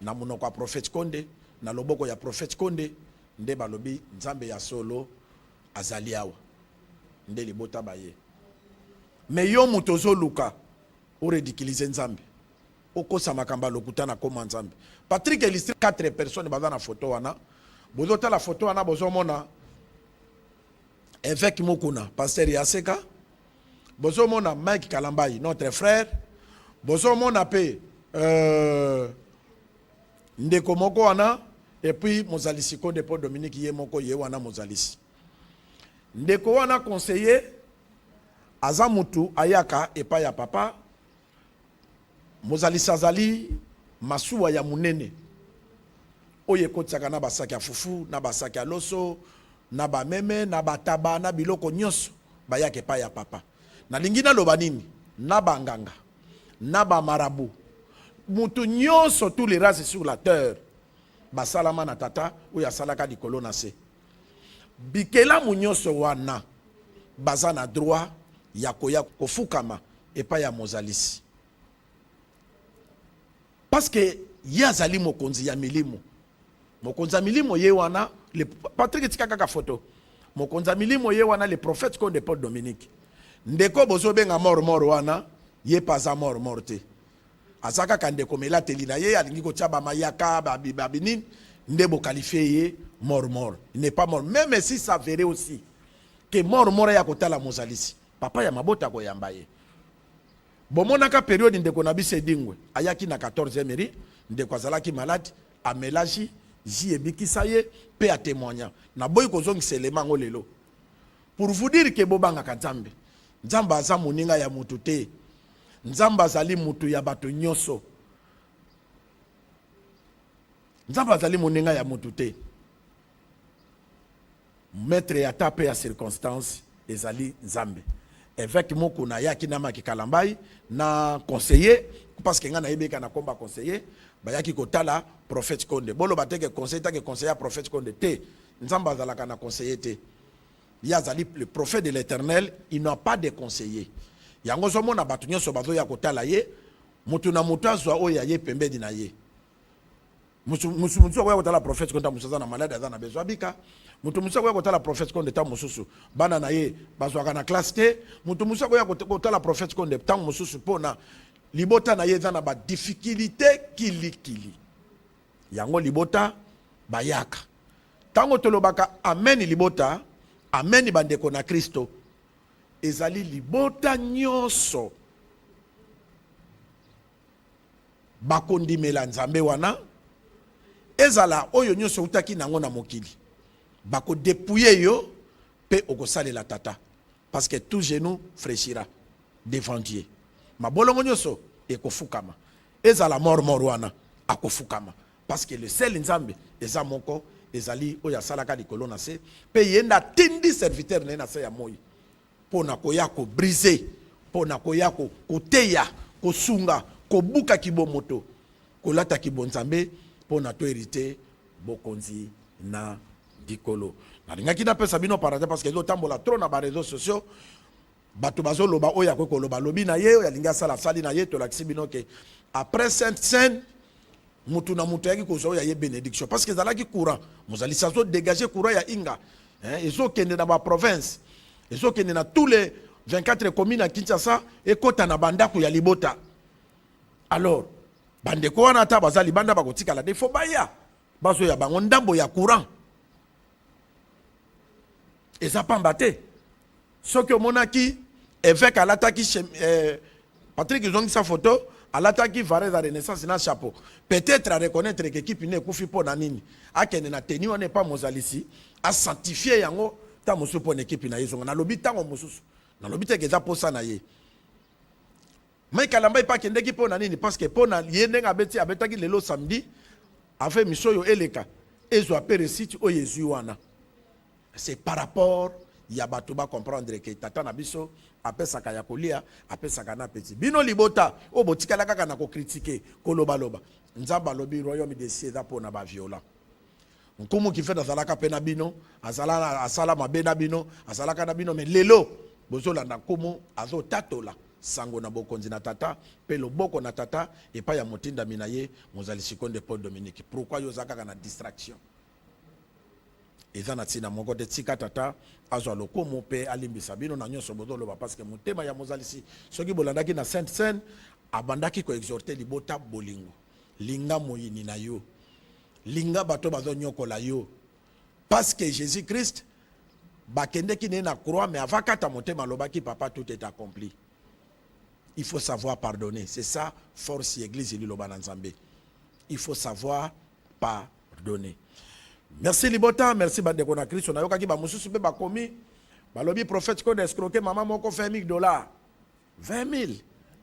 na monoko ya prophète Konde na loboko ya prophète Konde nde balobi nzambe ya solo azali awa nde libota baye mais yo mutozo luka o ridiculiser nzambe okosa makamba lokuta na koma nzambe. Patrick illustre 4 personnes bazana photo wana bozota la photo wana bozomona évêque Mokuna pasteur Yaseka bozomona Mike Kalambai notre frère bozomona pe ndeko moko wana et puis mozalisi ko de Paul Dominique ye moko ye wana mozalisi ndeko wana conseiller azamutu ayaka epa ya papa mozalisi azali masuwa ya munene oye kotsaka na basaki ya fufu na basaki ya loso na ba meme na bataba na biloko nyonso bayaka epa ya papa na lingina loba nini na banganga na ba marabu mutu nyonso tous les races sur la terre basalama na tata oyo asalaka likolo na se bikela mu nyonso wana baza na droit ya koya kofukama epa ya mozalisi parce que ye azali mokonzi ya milimo mokonzi ya milimo ye wana le Patrick tikaka ka photo mokonzi ya milimo ye wana le prophète Konde de Paul Dominique ndeko bozobenga mort wana ye paza mort te azaka kandeko mela telina ye alingi ko taba mayaka babini ndebo qualifié ye mort il n'est pas mort même si ça verrait aussi que mort ya kotala mozalisi papa ya mabota ko yamba ye bomonaka période ndeko na bise dingwe ayaki na 14e mairie ndeko azalaki malade amelaji ji ebikisa ye pe a témoigner na boy ko zongisa élément lelo pour vous dire que bobanga kanzambe nzamba aza moninga ya mutu te nzamba azali mutu ya bato nyonso nzamba azali moninga ya mutu te maître ya tape ya circonstance ezali nzambe évêque Mokuna yaki na maki Kalambai na conseiller parce que nga na yebeka na komba conseiller bayaki kotala prophète Konde bolo bateke conseiller take conseiller prophète Konde te nzamba azalaka na conseiller te Yazali, le prophète de l'Éternel, il n'a pas de conseiller. Yango somo na batu nyonso bazo ya kotala ye, mutu na mutu azwa oya ye pembedi na ye. Mutu wa kotala prophète konta musaza na malade azana besoin bika. Mutu wa kotala prophète konta ta mususu bana na ye bazwa kana classe te. Mutu wa kotala prophète konta ta mususu pona libota na ye zana ba difficulté kili. Yango libota bayaka. Tango tolobaka amen libota, amen bandeko na Kristo. Ezali libota nyonso bakondimela nzambe wana ezala oyo nyonso utaki nango na mokili bako dépouiller yo pe okosalela tata parce que tout genou fléchira devant Dieu mabolongo nyonso ekofukama ezala mort wana akofukama parce que le seul nzambe eza moko ezali oyo asalaka likolo na se pe yenda tindi serviteur na se ya moi pona koya ko briser pona koya ko koteya kosunga kobuka kibomoto kolata kibonzambe pona to hériter bokonzi na dikolo na lingaki na pesa bino parade parce que zo tambola trop na ba réseaux sociaux bato bazo loba oya ko loba lobi na ye ya linga sala sali na ye to laksi bino ke après sainte scène mutu na mutu yaki ko ya ye bénédiction parce que zalaki courant mozali sazo dégager courant ya inga ezo kende na ba province ezo kende na tous les 24 communes à Kinshasa et kota na bandako ya libota. Alors bandeko wana ta bazali banda bakotika la defo baya bazo ya bango ndambo ya courant eza pambate soki omonaki évêque alataki Patrick Zongi sa photo alataki varese à renaissance na chapeau peut-être à reconnaître que équipe ne kufi po na nini akende na teni wana pas mozalisi a sanctifier yango ta mosu po na équipe na yezo na lobi tango mosusu na lobi te keza posa na ye mais kalamba pas kende ki po na nini parce que po na ye ndenga beti abetaki lelo samedi avec misoyo eleka ezo apere site o yezu wana c'est par rapport ya bato ba comprendre que tata na biso apesaka ya kolia apesaka na petit bino libota o botikala kaka na ko critiquer koloba loba nzamba lobi royaume des cieux za pona ba violent nkumu ki fait azalaka pena bino asala mabena bino asalaka na bino mais lelo bozolanda nkumu azo tatola sango na bokonzi na tata pe loboko na tata et pas ya motinda minaye mozali sikonde Paul Dominique pourquoi yo zakaka na distraction eza na tina moko te tika tata azwa lokomo pe alimbisa bino na nyonso bozoloba parce que motema ya mozalisi soki bolandaki na sainte scène abandaki ko exhorter libota bolingo linga moyini na yo linga bato bazo nyokola yo parce que Jésus Christ bakendeki ne na croix mais avakata motema lobaki papa tout est accompli. Il faut savoir pardonner. C'est ça, force église et l'Oban Nzambe. Il faut savoir pardonner. Merci Libota, merci Bandeko na Christ. On a yoka ki ba mususu be ba komi. Ba lobi prophète ko escroquer maman moko fait $1000. 20 000.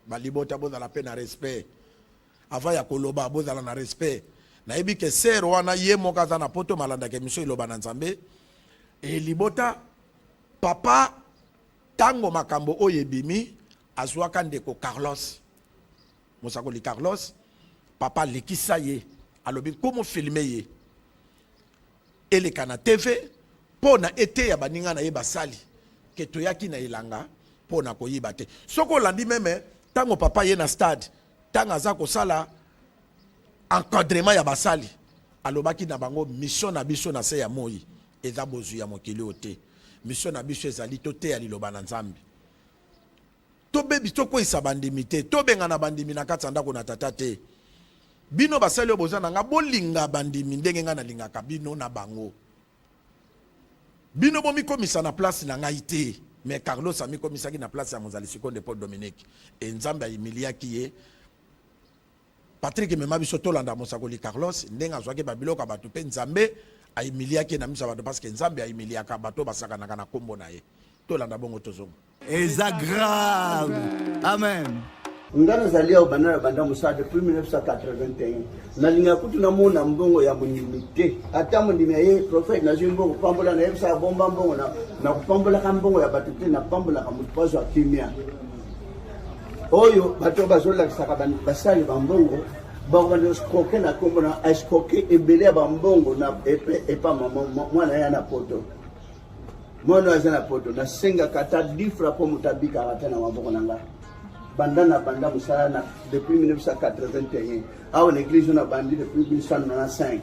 Ba Libota boza la peine à respect. Avant ya koloba boza la na respect. Na yebi ke sero wana ye moka za na poto malanda ke miso l'Oban Nzambe. Et Libota papa tango makambo oyebimi azwaka ndeko Carlos Mosakoli Carlos papa lekisa ye alobi komo filmer ye eleka na TV pona ete ya baninga na ye basali ke toyaki na ilanga pona koyiba te soko landi meme tango papa ye na stade tango aza kosala encadrement ya basali alobaki na bango mission na biso na se ya moi eza bozu ya mokili ote mission na biso ezali tote ya liloba na Nzambe tobebi toko isa bandimi te tobenga na bandimi na kati ndako na tata te bino basali oboza na nga bolinga bandimi ndenge nga na lingaka bino na bango bino bomi komisa na place na ngai te mais Carlos ami komisaki na place ya mozali sikonde Paul Dominique et Nzambe ayimiliaki ye Patrick mema biso tolanda Mosakoli Carlos ndenge azwaki babiloko bato pe Nzambe ayimiliaki na misa bato parce que Nzambe ayimiliaka bato basaka na kombo na ye tolanda bongo tozongo Eza grave. Amen. Ngana zalia ubana banda musa depuis 1981 nalinga kutu na mona mbongo ya munimite ata mundimi ye prophète na jimbo kupambola na yebisa bomba mbongo na kupambola ka mbongo ya batute na pambola ka mutwazo akimia oyo bato bazola kisaka basali bambongo bango skoke na kombo na skoke ebele ya bambongo na epa mwana ya na poto Moi, je na poto na senga kata 10 francs pour mutabika kata na maboko nanga. Banda musala depuis 1981. À l'église on a bandi depuis 1995.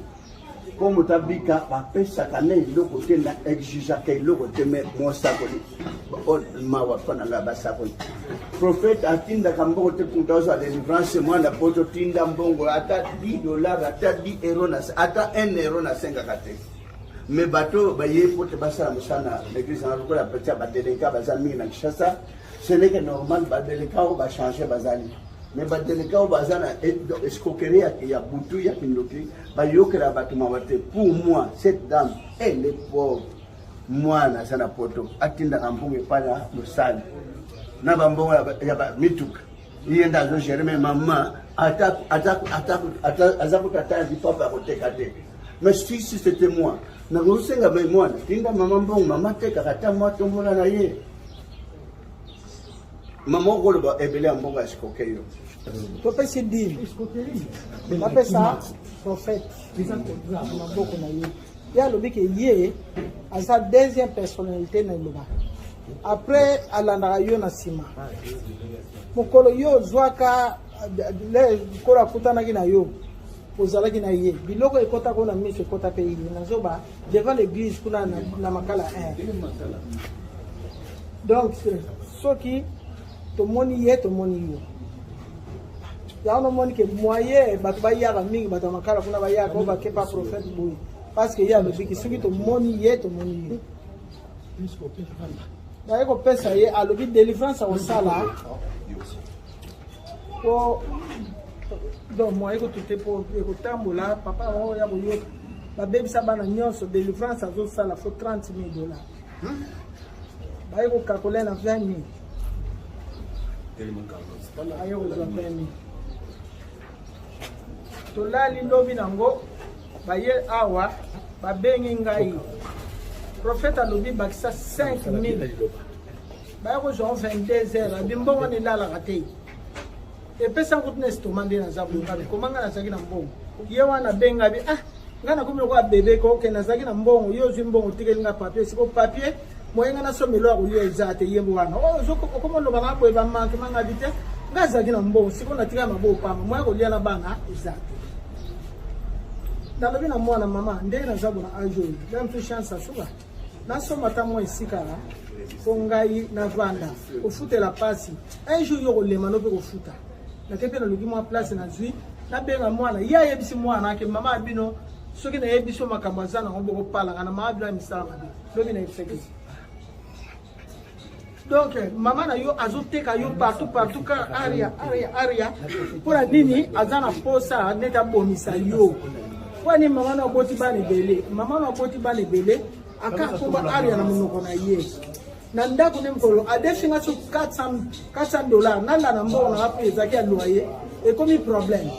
Pour mutabika ba pesa kana le côté na exige que le côté mais mon sakoli. On ma wa fana ba sakoli. Prophète atinda kambo te kuntazo à délivrance moi na poto tinda mbongo ata $10 ata 10 euros na ata 1 euro na senga kate. Mais bateau baye pote basala musana l'église na lokola petia ba déléka bazami na Kinshasa. Ce n'est que normal ba déléka ou ba changer bazali. Mais ba déléka ou bazana escroquerie qui ya butu ya kindoki ba yokera batuma bate pour moi cette dame elle est pauvre. Moi na sana poto atinda kampunge pala musali. Na bambongo ya ba mituka. Yenda zo gérer mais maman azakutata di papa kotekate. Mais si c'était moi na rusenga mai moi tinda maman bon maman teka kata moi tombola na ye. Maman goloba ebele ambongo escoquerie. Papa c'est dit. Papa ça prophète. Maboko na ye. Ya lobi ke ye a sa deuxième personnalité na loba. Après alanda yo na sima. Mokolo yo zwaka le kora kutana kina yo. Ozala kina ye. Biloko ekota ko na miso ekota pe yi na zoba devant l'église kuna na makala 1. Donc soki to moni ye to moni yo. Ya no moni ke moye ba ba ya ba mingi ba ta makala kuna ba ya ko ba ke pas prophète boy. Parce que ya le biki soki to moni ye to moni yo. Ba ko pesa ye a lobi délivrance au sala. Ko donc moi eko tout pour eko tambola papa o ya boyo ba baby sabana nyonso délivrance au sala faut $30,000. Ba eko calculer na 20,000. Ayo ko 20,000. To lali lobi nango ba ye awa ba bengi ngai prophète alobi bakisa 5,000. Ba ko jo 22 heures bimbongo ni lala kate. Et pesa kutne stomande na zabu ngabi komanga na zaki na mbongo. Ye wana benga bi ngana kumelo kwa bebe ko ke na zaki na mbongo yo zimbongo tikeli nga papier siko papier moyenga na somelo a kuliya izate yembo wana zoko komo lo banga bo ba manke manga bite nga zaki na mbongo siko na tika mabo pama moya kuliya na bana izate. Na lobi na mwana mama ndenge na zabu na ajo même toute chance asuba. Na soma ta mo isika la fongai na vanda o futa la pasi un jour yo le mano pe ko futa na kepe na lugi mo place na zui na benga mwana ya yebisi mwana ke mama bino soki na yebiso makambazana ngo boko pala kana ma abla misala mabe lobi na ifeke. Donc mama na yo azoteka yo partout ka area pour nini azana posa neta bomisa yo wani mama na boti bane bele aka ko area na munoko na ye na ndako ne mkolo adefinga su $400 nala na mbongo na pe zaki ya loyer et comme problème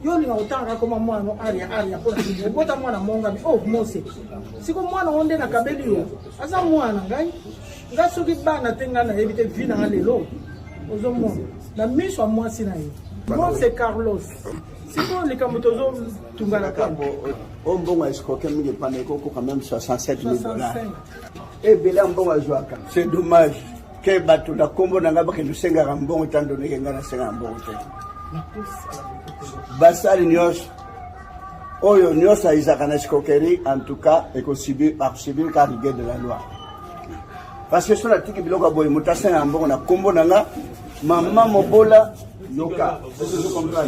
yo ni otanga koma mwana area pour ni bota mwana monga bi mose siko mwana onde na kabeli yo asa mwana ngai ngasuki bana tenga na ebite vina na lelo ozomo na miso mwasi na ye moi c'est Carlos siko likamutozo tungala kambo mbongo escoquer mingi paneko ko quand même $67,000. Et Béla mbongo azwaka. C'est dommage que bato da kombo nanga ba ke lusenga mbongo tando ne ngana senga mbongo te. Basali nyos oyo nyos aizaka na escroquerie en tout cas et ko subir car rigueur de la loi. Parce que sur la tiki biloko boy mutasenga mbongo na kombo nanga mama mobola yoka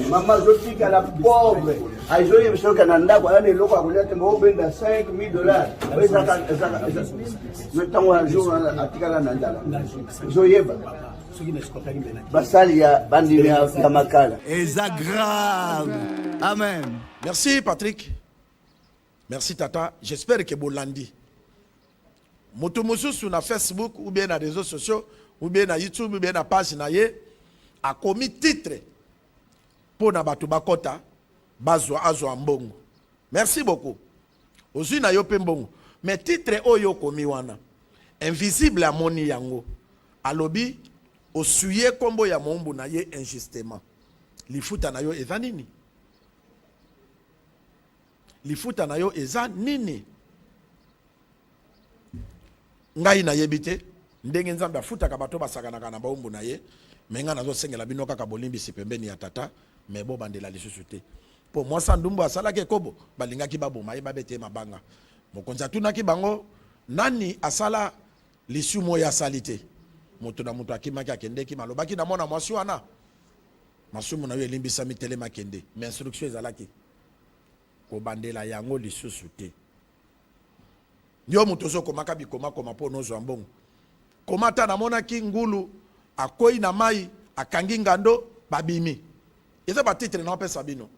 mama zotika la pauvre ajoye bisoka na ndako ana eloko akulia te mo benda $5,000 metango un jour atikala na ndala zoyeba basali ya bandi ya makala eza grave. Amen. Merci Patrick. Merci Tata. J'espère que bolandi. Moto mosusu na Facebook ou bien na réseaux sociaux ou bien na YouTube ou bien na page na ye a commis titre pour na batu bakota bazwa azwa mbongo. Merci beaucoup. Ozu na yo pe mbongo. Mais titre oyo komi wana invisible amoni yango alobi osuye kombo ya mombu na ye injustement. Lifuta na yo eza nini? Lifuta na yo eza nini? ngai na yebite ndenge nzambe afutaka bato basakanaka na baumbu na ye me nga nazosengela bino kaka bolimbisi pembeni ya tata me bobandela lisusu te mpo mwasa ndumbu asalaki ekobo balingaki baboma ye babete mabanga mokonzi atunaki bango nani asala lisumu oyo asali te moto na moto akimaki akendeki malobaki na mwana mwasi wana masumu na yo elimbisami telema kende me instruction ezalaki kobandela yango lisusu te yo moto ozokomaka bikomakoma mpo nozwa mbongo komata namonaki ngulu akoyi na mai akangi ngando babimi eza batitre na opesa bino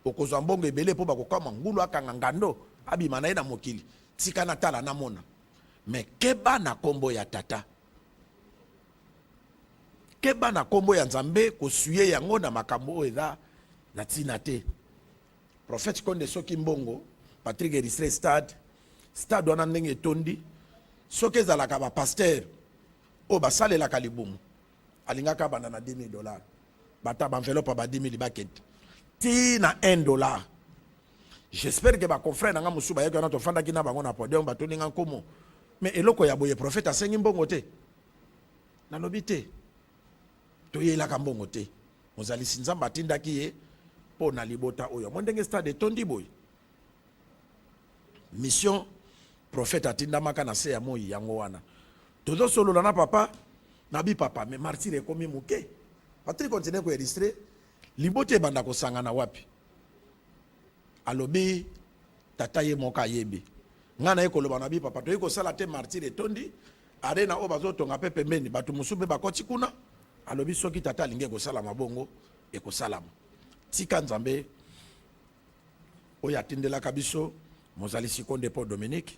okozwa mbongo ebele mpo bakokama ngulu akanga ngando abima na ye na mokili tika na tala namona me keba na kombo ya tata keba na kombo ya nzambe kosuye yango na makambo oyo eza na ntina te prophète konde soki mbongo Patrick Eristre stade wana ndenge etondi soki ezalaka bapaster oyo basalelaka libumu alingaka banda na $10,000 bata baenveloppe ba 10 000 bakete ti na $1. J'espère que baconfrère nanga mosusu bayaki wana tofandaki na bango na podium batoninga nkomo mais eloko ya boye prophète asengi mbongo te nalobi te toyelaka mbongo te mozalisi nzambe atindaki ye mpo na libota oyo mo ndenge stade etondi boye mission prophète atindamaka na se ya moi yango wana tozosolola na papa na bi papa mais martyr ekomi moke Patrick continue koenregistre libota ebanda kosangana wapi alobi tata ye moka yebi nga na ye koloba na bi papa toyei kosala te martyr etondi arena oyo bazotonga mpe pembeni bato mosusu mpe bakoti kuna alobi soki tata alingi ekosalama bongo ekosalama tika nzambe oyo atindelaka biso mozali Sikonde Paul Dominique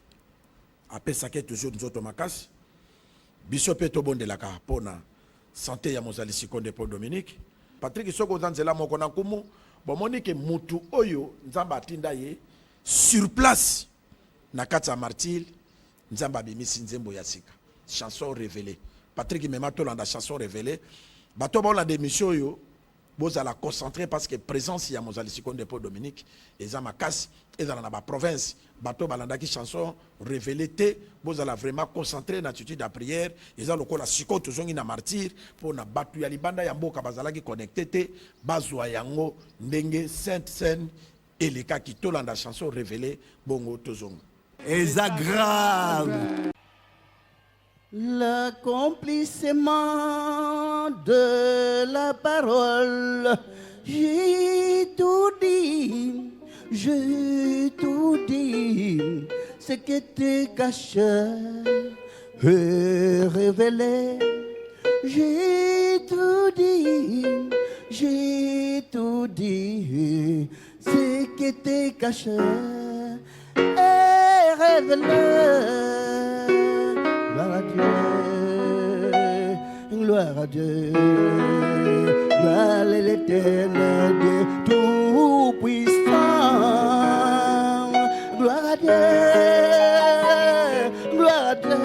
apesaki toujours nzoto makasi biso mpe tobondelaka mpona santé ya mozali Sikonde Paul Dominique Patrick soko oza nzela moko na nkumu bomoni ke mutu oyo nzambe atinda ye sur place na kati ya martyr nzambe abimisi nzembo ya sika chanson révélée Patrick mema tolanda chanson révélée bato baolanda émission oyo bozala concentré parce que présence ya mozali Sikonde Paul Dominique eza makasi ezala na ba province bato balandaki chanson révélée te bozala vraiment concentré na attitude de prière eza lokola siko tozongi na martyr pour na batu ya libanda ya mboka bazalaki connecté te bazwa yango ndenge sainte scène elekaki tolanda chanson révélée bongo tozonga eza grave. L'accomplissement de la parole, j'ai tout dit, ce qui était caché et révélé. J'ai tout dit, ce qui était caché et révélé. Gloire à Dieu, gloire à l'éternel Dieu tout-puissant. Gloire à Dieu, gloire à Dieu,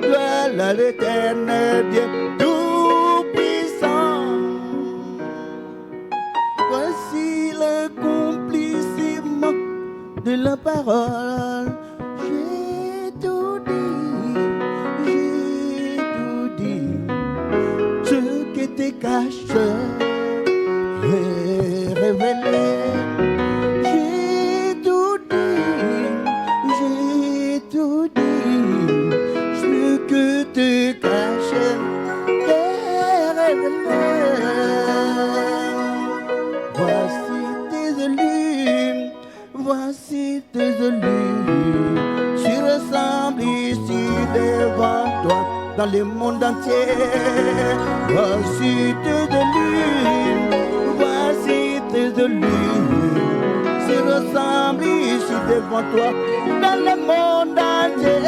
gloire à l'éternel Dieu tout-puissant. Voici l'accomplissement de la parole. Caché et révélé, j'ai tout dit, ce que te caché et révélé. Voici tes élus, tu ressembles ici devant toi. Dans le monde entier, voici tes élus, se ressemblent ici devant toi, dans le monde entier.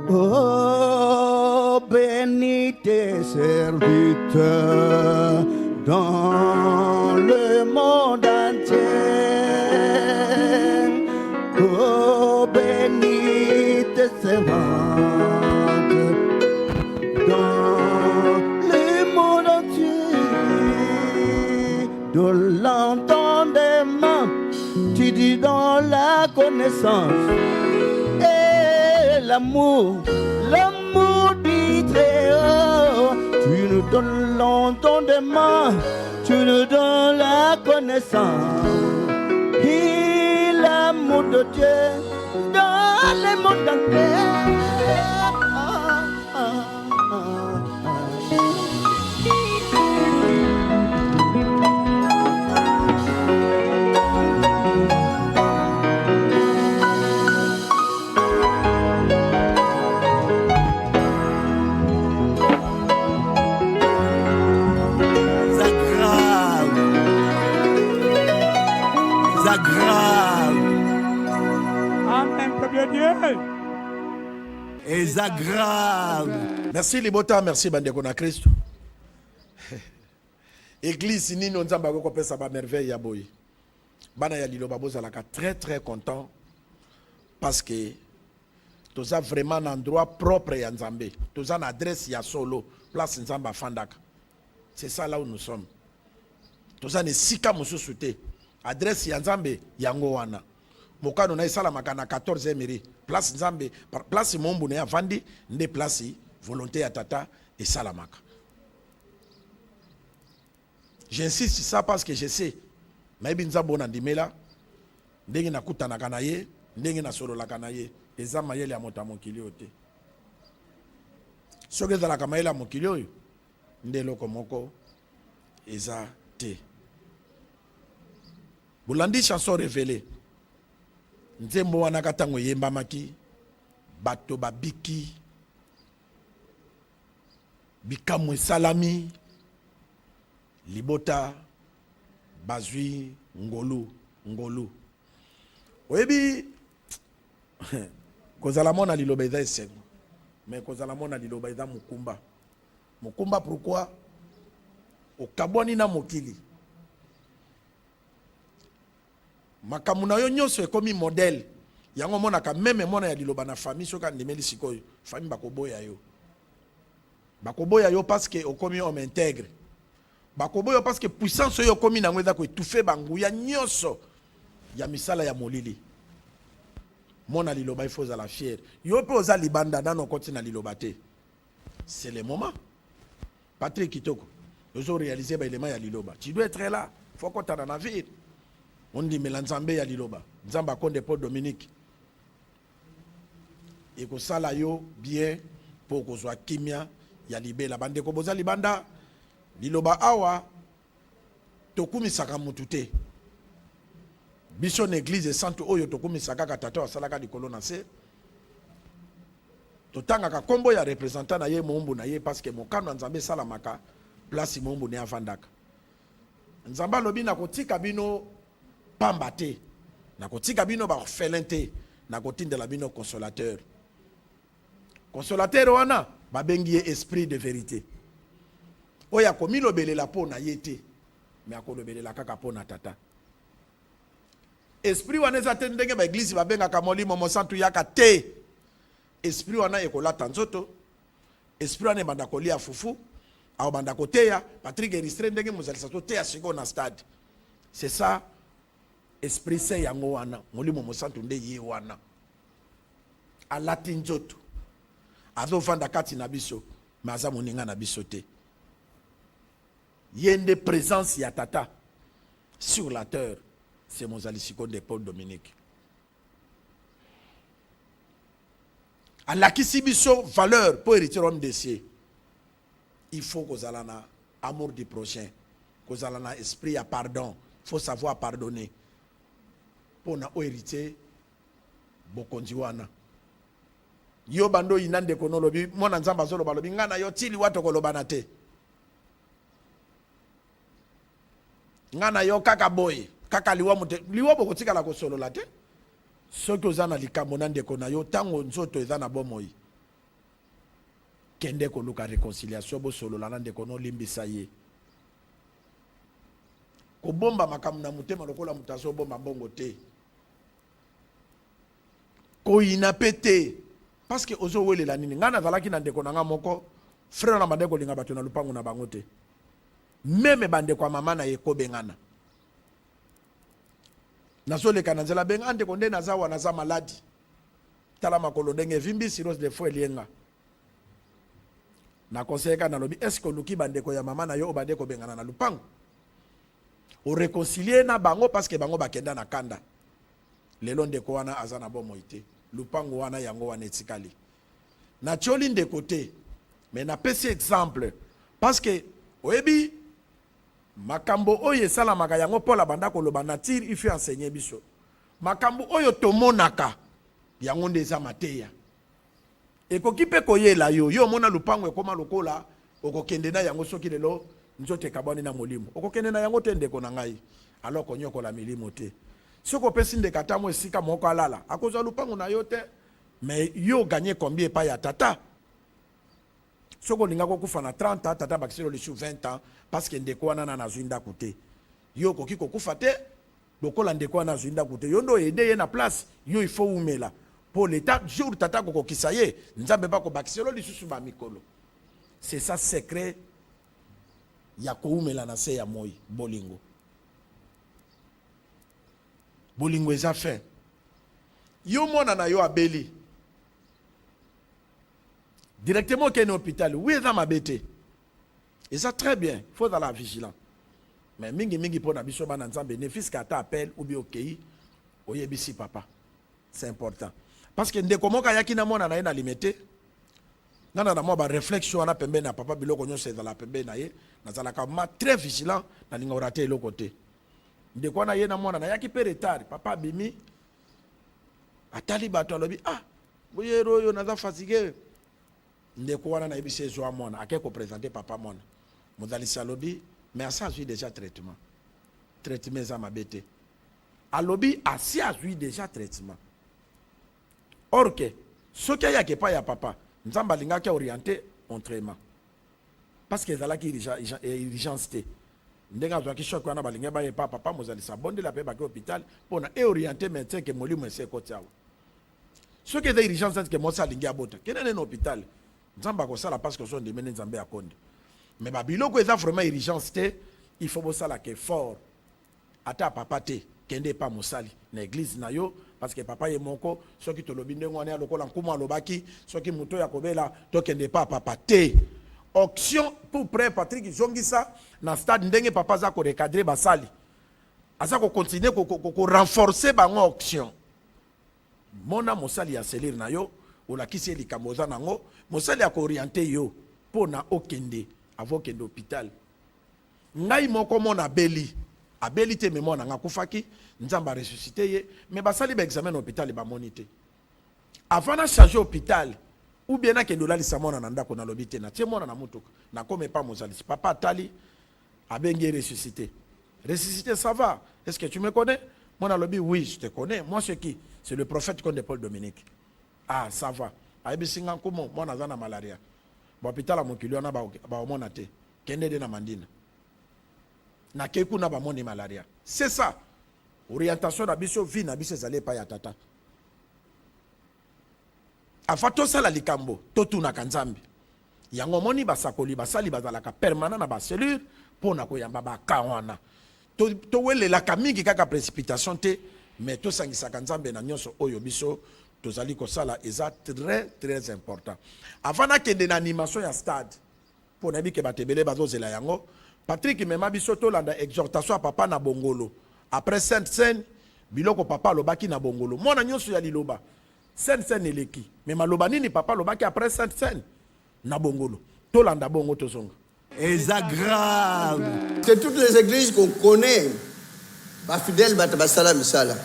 Oh, bénis tes serviteurs dans le monde entier. Oh, bénis tes servantes dans dans l'entendement, tu dis dans la connaissance. Et l'amour du Très-Haut, tu nous donnes l'entendement, tu nous donnes la connaissance. Et l'amour de Dieu dans le monde entier. Et ça grave. Merci Libota, merci Bandeko na Christ. Église nino nzamba ko pesa ba merveille ya boy. Bana ya liloba bozalaka très très content parce que tous a vraiment un endroit propre ya Nzambe. Tous a une adresse ya solo, place Nzamba Fandaka. C'est ça là où nous sommes. Tous a ne sika mususu adresse ya Nzambe yango wana. Mokano na isala makana 14e mairie. Place Nzambe, place Mombu na Vandi, nde place volonté ya tata et salamaka. J'insiste sur ça parce que je sais. Maybe Nzambo na ndimela, ndenge na kutana kanaye, ndenge na solo la kanaye, eza mayele ya mota mokili ote. Soke za la kamayele ya mokili oyo, nde loko moko, eza te. Bulandi chanson révélée. Nzembo wana katango yemba maki, bato babiki, bikamwe salami, libota, bazui, ngolu. Oyebi, kozala mona liloba eza esengo, mais kozala mona liloba eza mukumba. Mukumba pourquoi? Okabwani na mokili. Makamuna yo nyonso ekomi modèle. Yango mona ka meme mona ya liloba na famille soka ndemeli sikoyo. Famille bakoboya yo. Bakoboya yo parce que okomi homme intègre. Bakoboya parce que puissance yo komi na ngweza ko étouffer banguya nyonso ya misala ya molili. Mona liloba il faut za la fière. Yo pe oza libanda dans nos côtés na liloba te. C'est le moment. Patrick Kitoko, ils ont réalisé ba élément ya liloba. Tu dois être là. Faut qu'on t'en navire. On dit Melanzambe ya liloba. Nzamba konde Paul Dominique. Et ko sala yo bien pour ko soit kimia ya libela bande ko boza libanda liloba awa tokumi saka mutute. Biso église sainte oyo tokumi saka katata wasalaka likolo na se. Totanga ka kombo ya représentant na ye mombu na ye parce que mokano Nzambe sala maka place mombu ne avandaka. Nzamba lobi na kotika bino pamba te, na kotika bino ba orphelin te, na kotindela bino consolateur. Consolateur wana ba bengi esprit de vérité. Oya komi lobelela po na yete, mais akolobelela kaka po na tata. Esprit wana eza ndenge ba église ba benga ka molimo mo santu yaka te. Esprit wana ekolata nzoto, esprit wana banda kolia fufu, au banda koteya, Patrick Eristre ndenge mozalisa to teya siko na stade. C'est ça. Esprit se yango wana molimo mosantu nde ye wana alati nzoto azo vanda kati na biso maza moninga na biso te yende présence ya tata sur la terre. C'est Mozali Sikonde Paul Dominique alakisi biso valeur pour hériter homme de cieux. Il faut kozala na amour du prochain, kozala na esprit à pardon, faut savoir pardonner. On a hérité bokonzi wana yo bando inande kono lobi mona nzamba zolo balobi ngana yo tili wato kolobana te ngana yo kaka boy kaka liwa mute liwa bokotika la kosolo la te soki ozana likambo na ndeko na yo tango nzoto ezana bomoi kende koluka réconciliation bo solo la ndeko no limbisa ye ko bomba makamu na mutema lokola mutaso bomba bongo te ko inapete parce que ozo wele la nini ngana zalaki na ndeko nanga moko frère na bandeko linga bato na lupango na bango te meme bandeko mama na yekobe ngana nazoleka na nzela benga ande konde nazawa naza maladi tala makolo ndenge vimbi cirrhose de foie lienga na conseiller na lobi est-ce que luki bandeko ya mama na yo obandeko bengana na lupango o réconcilier na bango parce que bango bakenda na kanda lelo ndeko wana azana bo moite lupango wana yango wana etikali na tioli de côté mais na pesi exemple parce que oyebi makambo oyo salamaka yango pola banda koloba nature il faut enseigner biso makambo oyo tomonaka yango ndeza mateya ekoki pe koyela yo mona lupango ekoma lokola okokende na yango soki lelo nzote kaboni na molimo okokende na yango te ndeko na ngai alors konyokola milimo te soko pesi ndeka tamo esika moko alala akozwa lupango na yo te mais yo gagné combien pa ya tata soko linga kokufa na 30 ans tata bakiselo lisu 20 ans parce que ndeko wana na zwinda kute yo koki kokufa te lokola ndeko wana zwinda kute yo ndo ede ye na place yo il faut umela pour l'état jour tata kokokisa ye nzambe ba ko bakiselo lisu ba mikolo c'est ça secret ya koumela na se ya moi bolingo bolingo eza fait yo mona na yo abeli directement qu'un hôpital oui eza mabete et ça très bien faut être la vigilant mais mingi pona biso bana nzambe bénéfice ka ta appel ou bien okei oyebisi papa c'est important parce que ndeko moka yaki na mona na ye na limité nana na moi ba réflexion na pembe na papa biloko nyonso dans la pembe na ye nazalaka ma très vigilant na linga oraté le côté ndeko na ye na mona na yaki pe retard papa bimi atali bato alobi ah boyero yo naza fatigué ndeko wana na yebise zo amona akeko présenter papa mona modalisi alobi mais asa azwi déjà traitement za mabete alobi asi azwi déjà traitement or que soki ayaki epai ya papa nzambe alingaki orienté entraînement parce que ezalaki urgence te ndenge azwaki choc wana balingi baye pa papa mozalisa abondela mpe baki hôpital mpona eorienté médecin ke molimo ese ekoti awa soki eza urgence ke mosi alingi abota kende nene hôpital nzambe akosala parce que osondimene nzambe akonde mais babiloko eza vraiment urgence te il faut bosala ke fort ata papa te kende pa mosali na église na yo parce que papa ye moko soki tolobi ndenge wana ya lokola nkumu alobaki soki moto ya kobela tokende pa papa te option pour près Patrick Zongisa na stade ndenge papa za ko recadrer basali asa ko continuer ko renforcer bango option mona mosali ya selir na yo olakisi likambo za nango mosali ya ko orienter yo pona okende avokende hôpital ngai moko mona abeli te me mona ngakufaki nzamba ressuscité ye mais basali ba examen na hôpital ba monité avant na charger hôpital ou bien na kendo la lisamona na ndako na lobité na tie mona na mutuka na comme pas mozali papa tali abengi ressuscité ça va est-ce que tu me connais moi na lobi oui je te connais moi c'est qui c'est le prophète Conde Paul Dominique ah ça va ayebisinga nkumo moi na zana malaria ba hôpital mokili na ba omona te kende de na mandina na keku na ba moni malaria c'est ça orientation na biso vie na biso ezali pa ya tata afato sala likambo totuna kanzambi yango moni basakoli basali bazalaka permanent na ba cellule pona koyamba ba kawana to welela kamingi kaka précipitation te mais to sangisa kanzambe na nyonso oyo biso tozali kosala eza très important avant na kende na animation ya stade pona bike batebele bazozela yango Patrick mema biso to landa exhortation à papa na bongolo après sainte scène biloko papa lobaki na bongolo mona nyonso ya liloba sainte scène eleki mais maloba nini papa lobaki après sainte scène na bongolo to landa bongo to zonga eza grave c'est toutes les églises qu'on connaît ba fidèle batabasala misala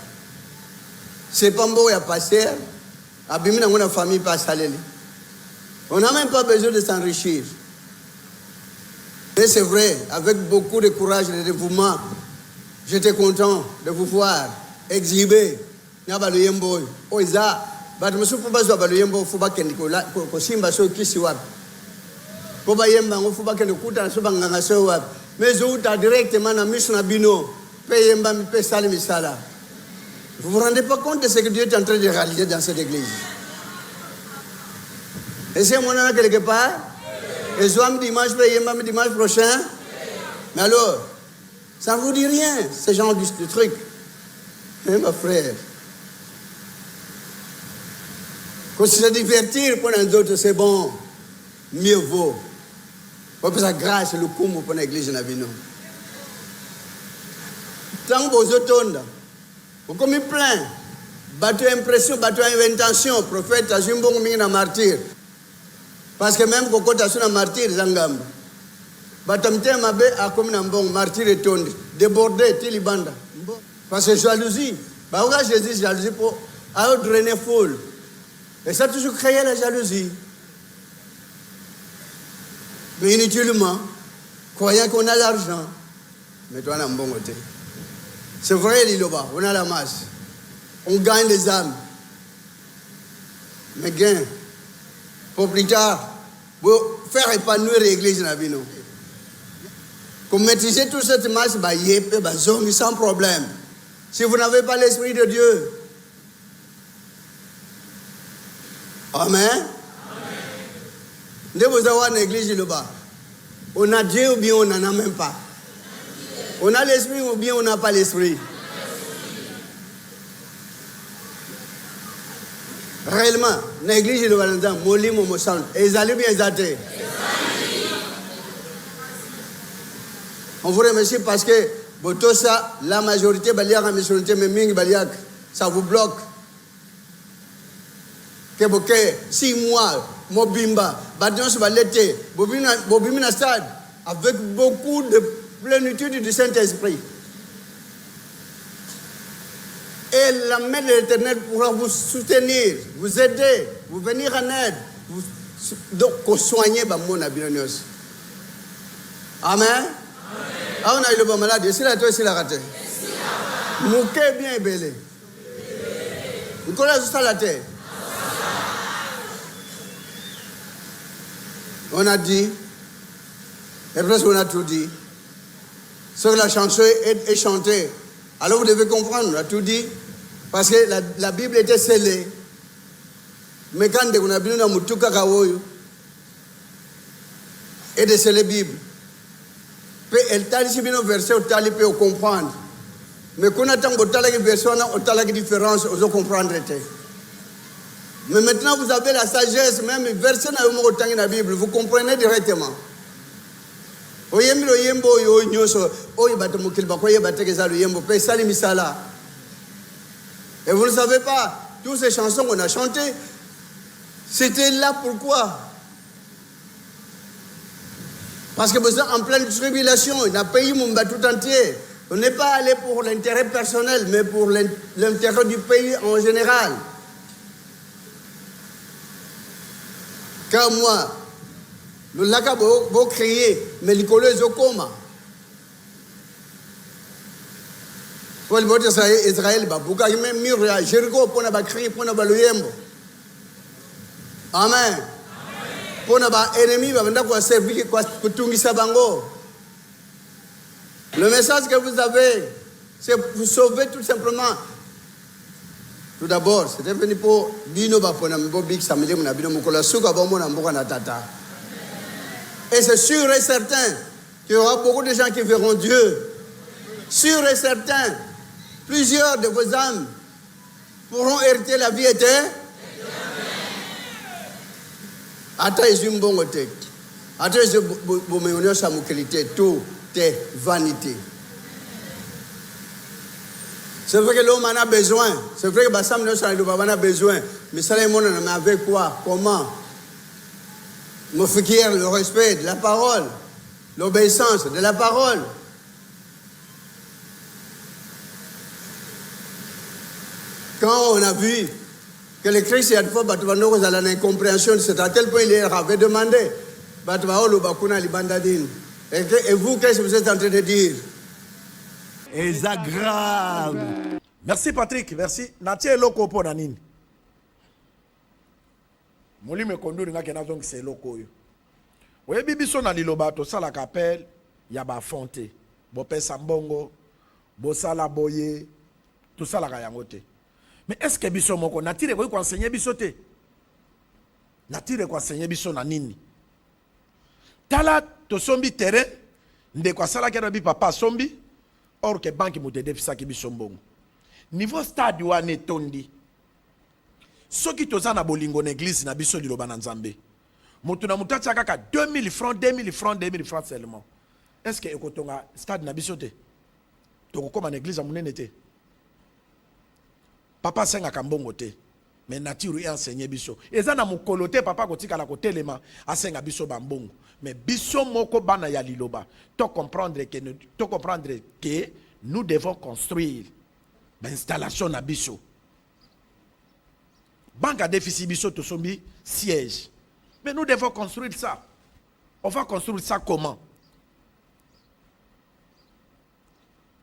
c'est pas mbo ya pasteur abimina ngona famille pas saleli on n'a même pas besoin de s'enrichir. Et c'est vrai, avec beaucoup de courage et de dévouement, j'étais content de vous voir exhiber. Nabaluyembo, oiza, batmusu fuba zo baluyembo fuba kendi ko simba so kisi wapi. Fuba yemba ngo fuba kendi kuta so banganga so wapi. Mais zo uta directement na mission na bino, pe yemba mi pe sali misala. Vous vous rendez pas compte de ce que Dieu est en train de réaliser dans cette église? Et c'est mon nom quelque part. Et Zoam dimanche, dimanche prochain. Mais alors, ça ne vous dit rien, ce genre de truc. ma frère. Quand se divertir pour les autres, c'est bon. Mieux vaut. Pour sa grâce, le coup pour l'église de Navino. Tant que vous êtes vous comme plein. Bateau impression, bateau invention, prophète, Ajumbong Mina martyr. Parce que même quand tu as un martyr, Zangam. Batamte Mabe a comme un bon martyr et tonde. Débordé, Tilibanda. Parce que jalousie. Bah, Jésus, jalousie pour drainer foule. Et ça a toujours créé la jalousie. Mais inutilement, croyant qu'on a l'argent, mais toi, on a un bon côté. C'est vrai, Liloba, on a la masse. On gagne les âmes. Mais gain, pour plus tard, pour faire épanouir l'église dans la vie. Comme maîtriser toute cette masse, sans problème. Si vous n'avez pas l'Esprit de Dieu. Amen. Vous avez une église là-bas. On a Dieu ou bien on n'en a même pas. On a l'Esprit ou bien on n'a pas l'Esprit. Réellement, l'église de Valentin, Moli, Momo Sound, ils allaient bien exalter. On vous remercie parce que, tout ça, la majorité, Baliak, la majorité, mais Ming Baliak, ça vous bloque. Que 6 mois, Mobimba, Badios va l'été, Bobimina Stade, avec beaucoup de plénitude du Saint-Esprit. Et la main de l'Éternel pourra vous soutenir, vous aider, vous venir en aide, donc soigner mon abîmeuse. Amen. Ah, on a eu le bon malade, c'est la toi, c'est la raté. Mouké bien belé. Vous connaissez juste la terre. On a dit, et presque on a tout dit. Ce que la chanson est chantée. Alors vous devez comprendre, on a tout dit. Parce que la Bible était scellée. Mais quand on a bien dans Mutuka Kawoyo, et de sceller la Bible, elle t'a dit bien verset, on peut comprendre. Mais quand on attend que la version, on a la différence, on peut comprendre. Mais maintenant, vous avez la sagesse, même verset dans la Bible, vous comprenez directement. Et vous ne savez pas, toutes ces chansons qu'on a chantées, c'était là pourquoi? Parce que vous êtes en pleine tribulation, il a payé mon bas tout entier. On n'est pas allé pour l'intérêt personnel, mais pour l'intérêt du pays en général. Car moi, le lac a beau crier, mais l'école est au coma. Pour le vote Israël, pourquoi il même mur à Jéricho pour ne crier, pour ne pas le yembo. Amen. Pour ne pas ennemi, pour servir, pour tout sabango. Le message que vous avez, c'est vous sauver tout simplement. Tout d'abord, c'était venu pour Bino Bapona, Bobik Samile, Munabino Mukola, Souka Bomona, Mbokana Tata. Et c'est sûr et certain qu'il y aura beaucoup de gens qui verront Dieu. Sûr et certain, plusieurs de vos âmes pourront hériter la vie éternelle. Ata Izumbongo Tek. Ata Izumbongo Samukilité, tout est vanité. C'est vrai que l'homme en a besoin. C'est vrai que Bassam en a besoin. Mais ça, les monde en a avec quoi? Comment? Le fikir, le respect de la parole, l'obéissance de la parole. Quand on a vu que le Christ, il y a des fois, il y a une incompréhension, c'est à tel point il avait demandé. Et vous, qu'est-ce que vous êtes en train de dire? Et ça grave. Merci Patrick, merci. Natie loko po na nini? Moli me kondu nga ke nazong se loko yo. Oye bibiso na liloba to sala kapel ya ba fonte. Bo pesa mbongo, bo sala boye, tout ça la yango te. Mais est-ce que biso moko natire ko enseigner biso te? Natire ko enseigner biso na nini? Tala to sombi terrain nde kwa sala ke bi papa sombi or que banque mo te defisa ki biso mbongo. niveau stade wana tondi soki toza na bolingo na église na biso liloba na nzambe moto na mutu atia kaka 2000 francs 2000 francs 2000 francs seulement est-ce que ekotonga stade na biso te tokokoma na église ya monene te papa asengaka mbongo te mais nature e enseigné biso eza na mokolo te papa kotikala kotelema asenga biso bambongo mais biso moko bana ya liloba to comprendre que nous devons construire l'installation na biso banque à déficit biso to sombi siège mais nous devons construire ça. On va construire ça comment?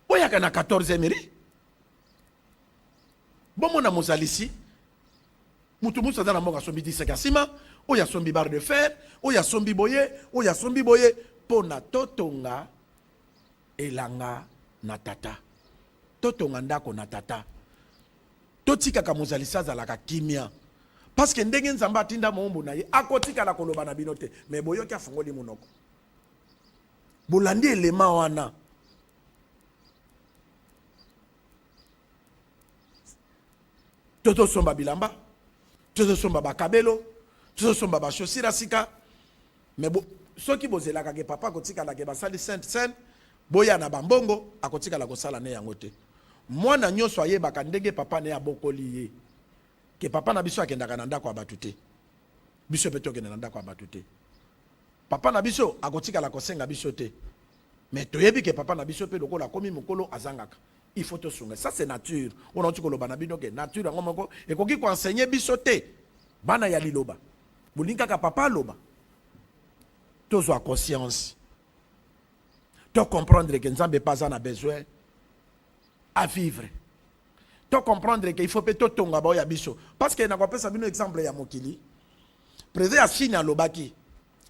Oya kana 14e mairie bon mona mozalisi mutu musa dans la monga sombi 10 ciment oya sombi barre de fer oya sombi boye pona totonga elanga na tata totonga ndako na tata totika ka mozalisi azalaka kimia parce que ndenge nzamba atinda mombo na ye akotika la koloba na binote mais boyoki afungoli monoko bolandi elema wana toto somba bilamba toto somba bakabelo toto somba ba chaussira sika mais soki bozelaka ke papa kotika la ke basali sainte boya na bambongo akotika la kosala ne yango te mwana nyonso ayebaka ndenge papa ne abokoli ye ke papa na biso akendaka na ndako abatu te biso pe tokende na ndako abatu te papa na biso akotika la kosenga biso te mais toyebi ke papa na biso pe lokola komi mokolo azangaka il faut te sunga ça c'est nature on a tukolo bana bino ke nature ngo moko ekoki ko enseigner biso te bana ya liloba bulinga ka papa loba tozo a conscience to comprendre que nzambe pas en a besoin à vivre to comprendre que il faut peut-être tonga ba ya biso parce que na ko pesa bino exemple ya mokili président Chine alobaki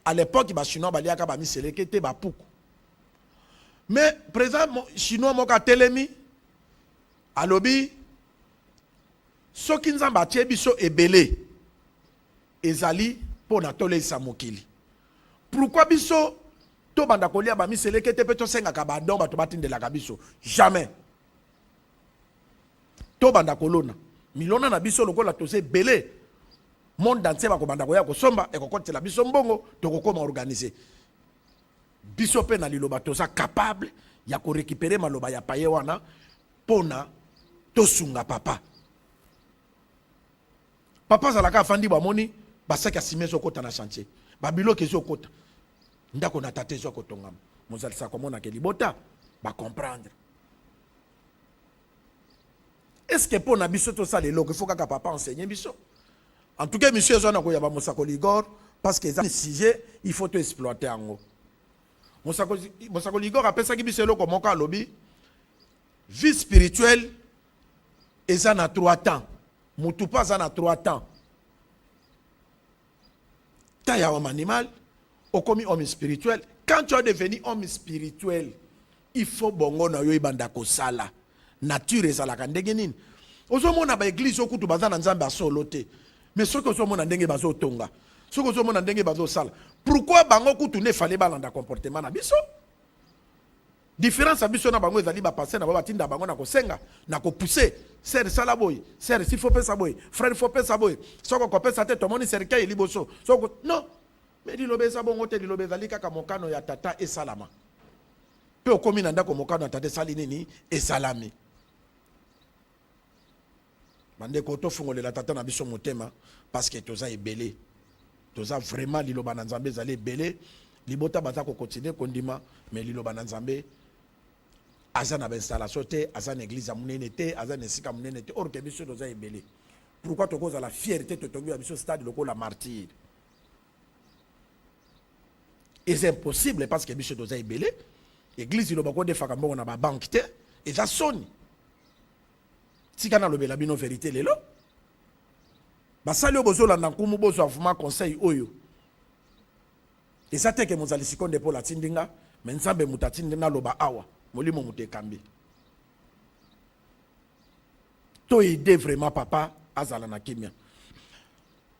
à l'époque ba chinois ba liaka ba miseleke te ba puku mais président chinois moka telemi alobi soki nzamba atie biso ebele ezali pona tolesa mokili pourquoi biso to banda kolia ba miseleke te pe to senga ka ba don ba to batindela ka biso jamais to banda kolona milona na biso lokola to se belé monde entier ba ko banda koya ko somba e ko kotela biso mbongo to ko koma organiser biso pe na liloba to sa capable ya ko récupérer maloba ya paye wana pona to sunga papa zalaka fandi ba moni basaka simezo kota na chantier ba biloke zo kota ndako na tate zo kotongama mozalisa komona ke libota ba comprendre est-ce que pona biso to sa lelo que faut ka papa enseigner biso en tout cas monsieur zo na ko ya ba Mosakoli Igor parce que ça sujet il faut to exploiter ango Mosakoli Igor apesa ki biso loko moka lobi vie spirituelle eza na 3 temps mutu pas na 3 temps ta ya homme animal au commis homme spirituel quand tu es devenu homme spirituel il faut bongo na yo ibanda ko sala nature ezalaka ndenge nini ozomona ba église okutu baza na nzambe asolo te mais soki ozomona ndenge bazotonga soki ozomona ndenge bazosala pourquoi bango kutu ne fallait balanda comportement na biso différence abiso na bango ezali ba passer na ba batinda bango na kosenga na ko pousser ser sala boy ser s'il faut pesa boy frère faut pesa boy soko ko pesa te tomoni cercueil liboso soko non mais dilobeza bongo te dilobeza likaka mokano ya tata e salama pe okomi na ndako mokano ya tata sali nini e salami bande ko to fungolela tata na biso motema parce que toza ebele toza vraiment liloba na nzambe zali ebele libota baza ko continuer kondima mais liloba na nzambe azana ba installation te azana église ya munene te azana esika munene te or que biso toza ebele pourquoi tokoza la fierté to tongi ya biso stade lokola martyr et c'est impossible parce que biso toza ebele église loba ko defaka mbongo na ba banque te et ça sonne tika na lobela bino vérité lelo basali obozola na nkumu bozo avuma conseil oyo ezate ke mozali sikonde po la tindinga mais nzambe mutatinde na loba awa molimo mutekambi to aider vraiment papa azala na kimia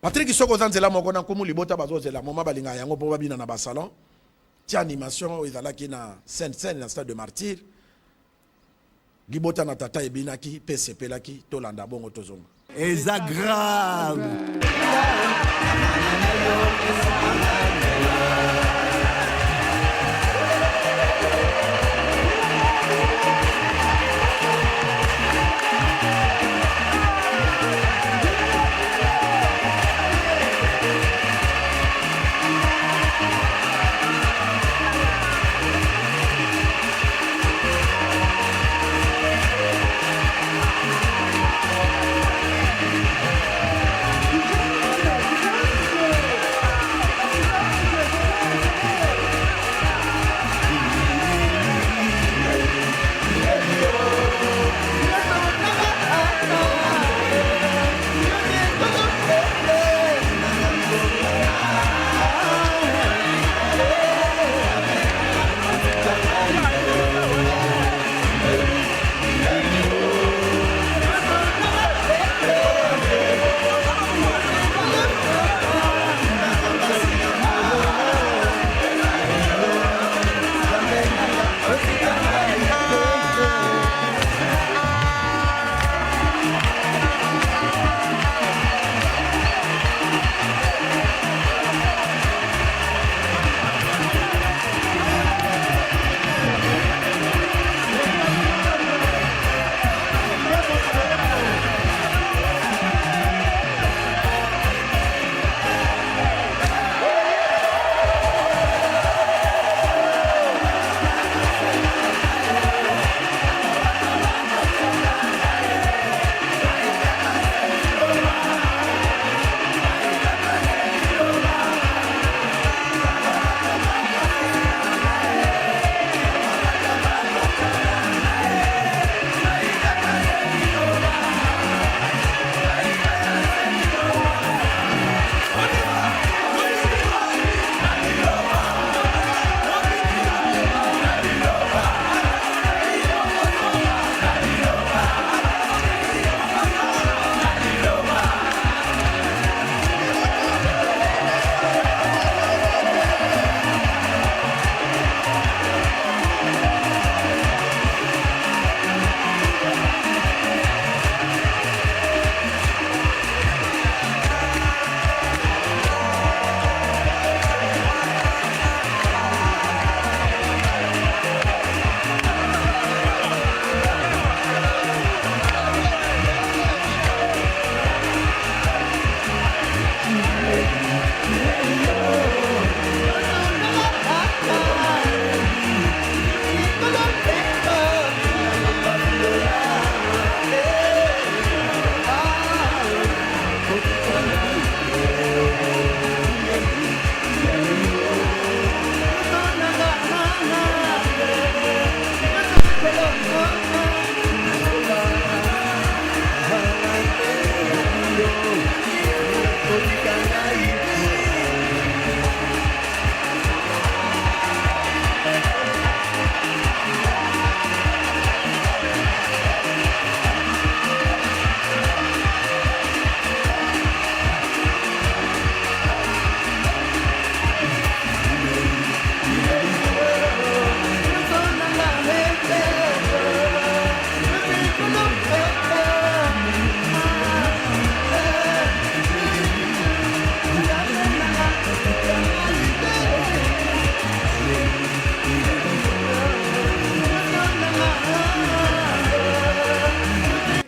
Patrick soko zanzela moko na nkumu libota bazozela moma balinga yango po babina na ba salon ti animation ezala ki na scène na stade de martyr libota na tata ebinaki pe sepelaki tolanda bongo tozonga. Eza grave.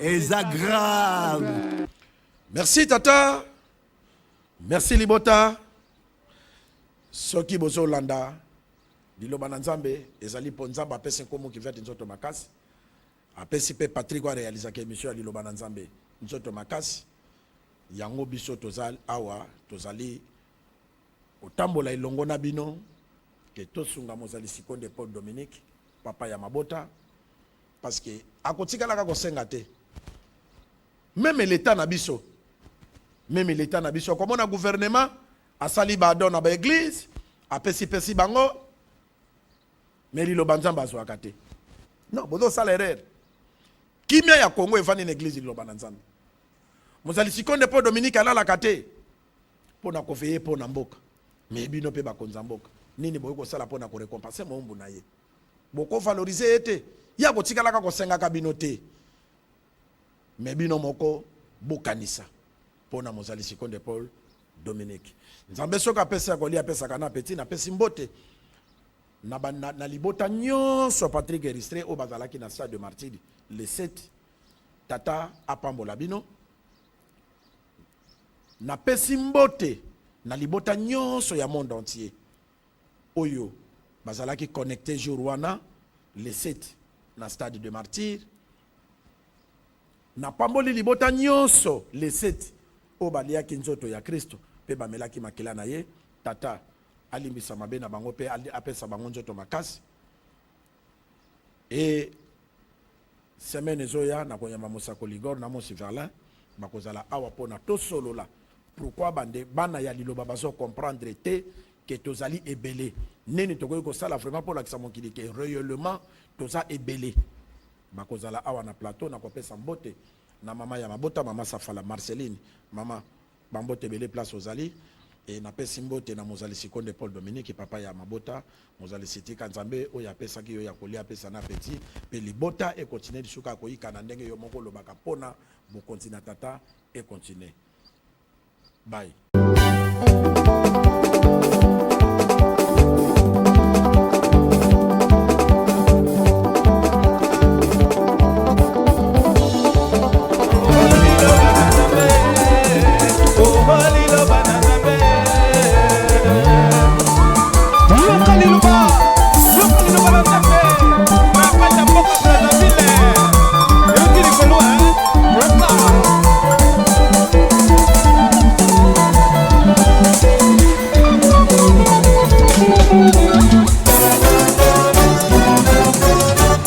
Eza grave. Merci Tata. Merci Libota. Soki bozo landa. Liloba na Nzambe. Ezali po Nzambe apesi nkomo ki vete nzoto makasi. Apesi pe Patrick wa réaliser ke émission ya Liloba na Nzambe. Nzoto makasi. Yango biso tozali awa. Tozali otambola ilongo na bino. Ke tosunga mozali Sikonde Paul Dominique. Papa ya Mabota. Parce que akotika la kako senga te. Même l'état na biso. Même l'état na biso. Comme on a gouvernement, a sali badon na ba église, a pesi bango. Mais li lo banzamba zo akate. Non, bodo salaire. Kimia ya Congo evani na église lo banzamba. Mozali Sikonde Paul Dominique ala la kate. Pona kofeye pona mboka. Mais bino pe ba konza mboka. Nini boyo ko sala pona ko récompenser mo mbu na ye. Boko valoriser ete ya kotikala ka kosenga ka bino te me bino moko bokanisa pona mozali Sikonde Paul Dominique nzambe soka pesa ko lia pesa kana petit na pesi mbote na libota nyonso Patrick Eristre o bazalaki na stade de Martyrs le 7 tata apambola bino na pesi mbote na libota nyonso ya monde entier oyo bazalaki connecté jour wana le 7 na stade de Martyrs na pamboli libota nyonso le 7 o baliaki nzoto ya Kristo pe bamelaki makila na ye tata alimbisa mabe na bango pe apesa bango nzoto makasi et semaine zoya na koyamba mosako ligor na mosi Verlin bakozala awa pona to solola pourquoi bande bana ya liloba bazo comprendre te que tozali ebele neni tokoki kosala vraiment pour lakisa mokili ke réellement toza ebele bakozala awa na plateau na kopesa mbote na mama ya mabota mama Safala Marceline mama bambote ebele place ozali et na pesi mbote na mozali Sikonde Paul Dominique papa ya mabota mozali sitika nzambe oyo apesaki yo ya kolia pesa na petit pe libota et continuer suka koyika na ndenge yo moko lobaka pona bo continuer tata et continuer bye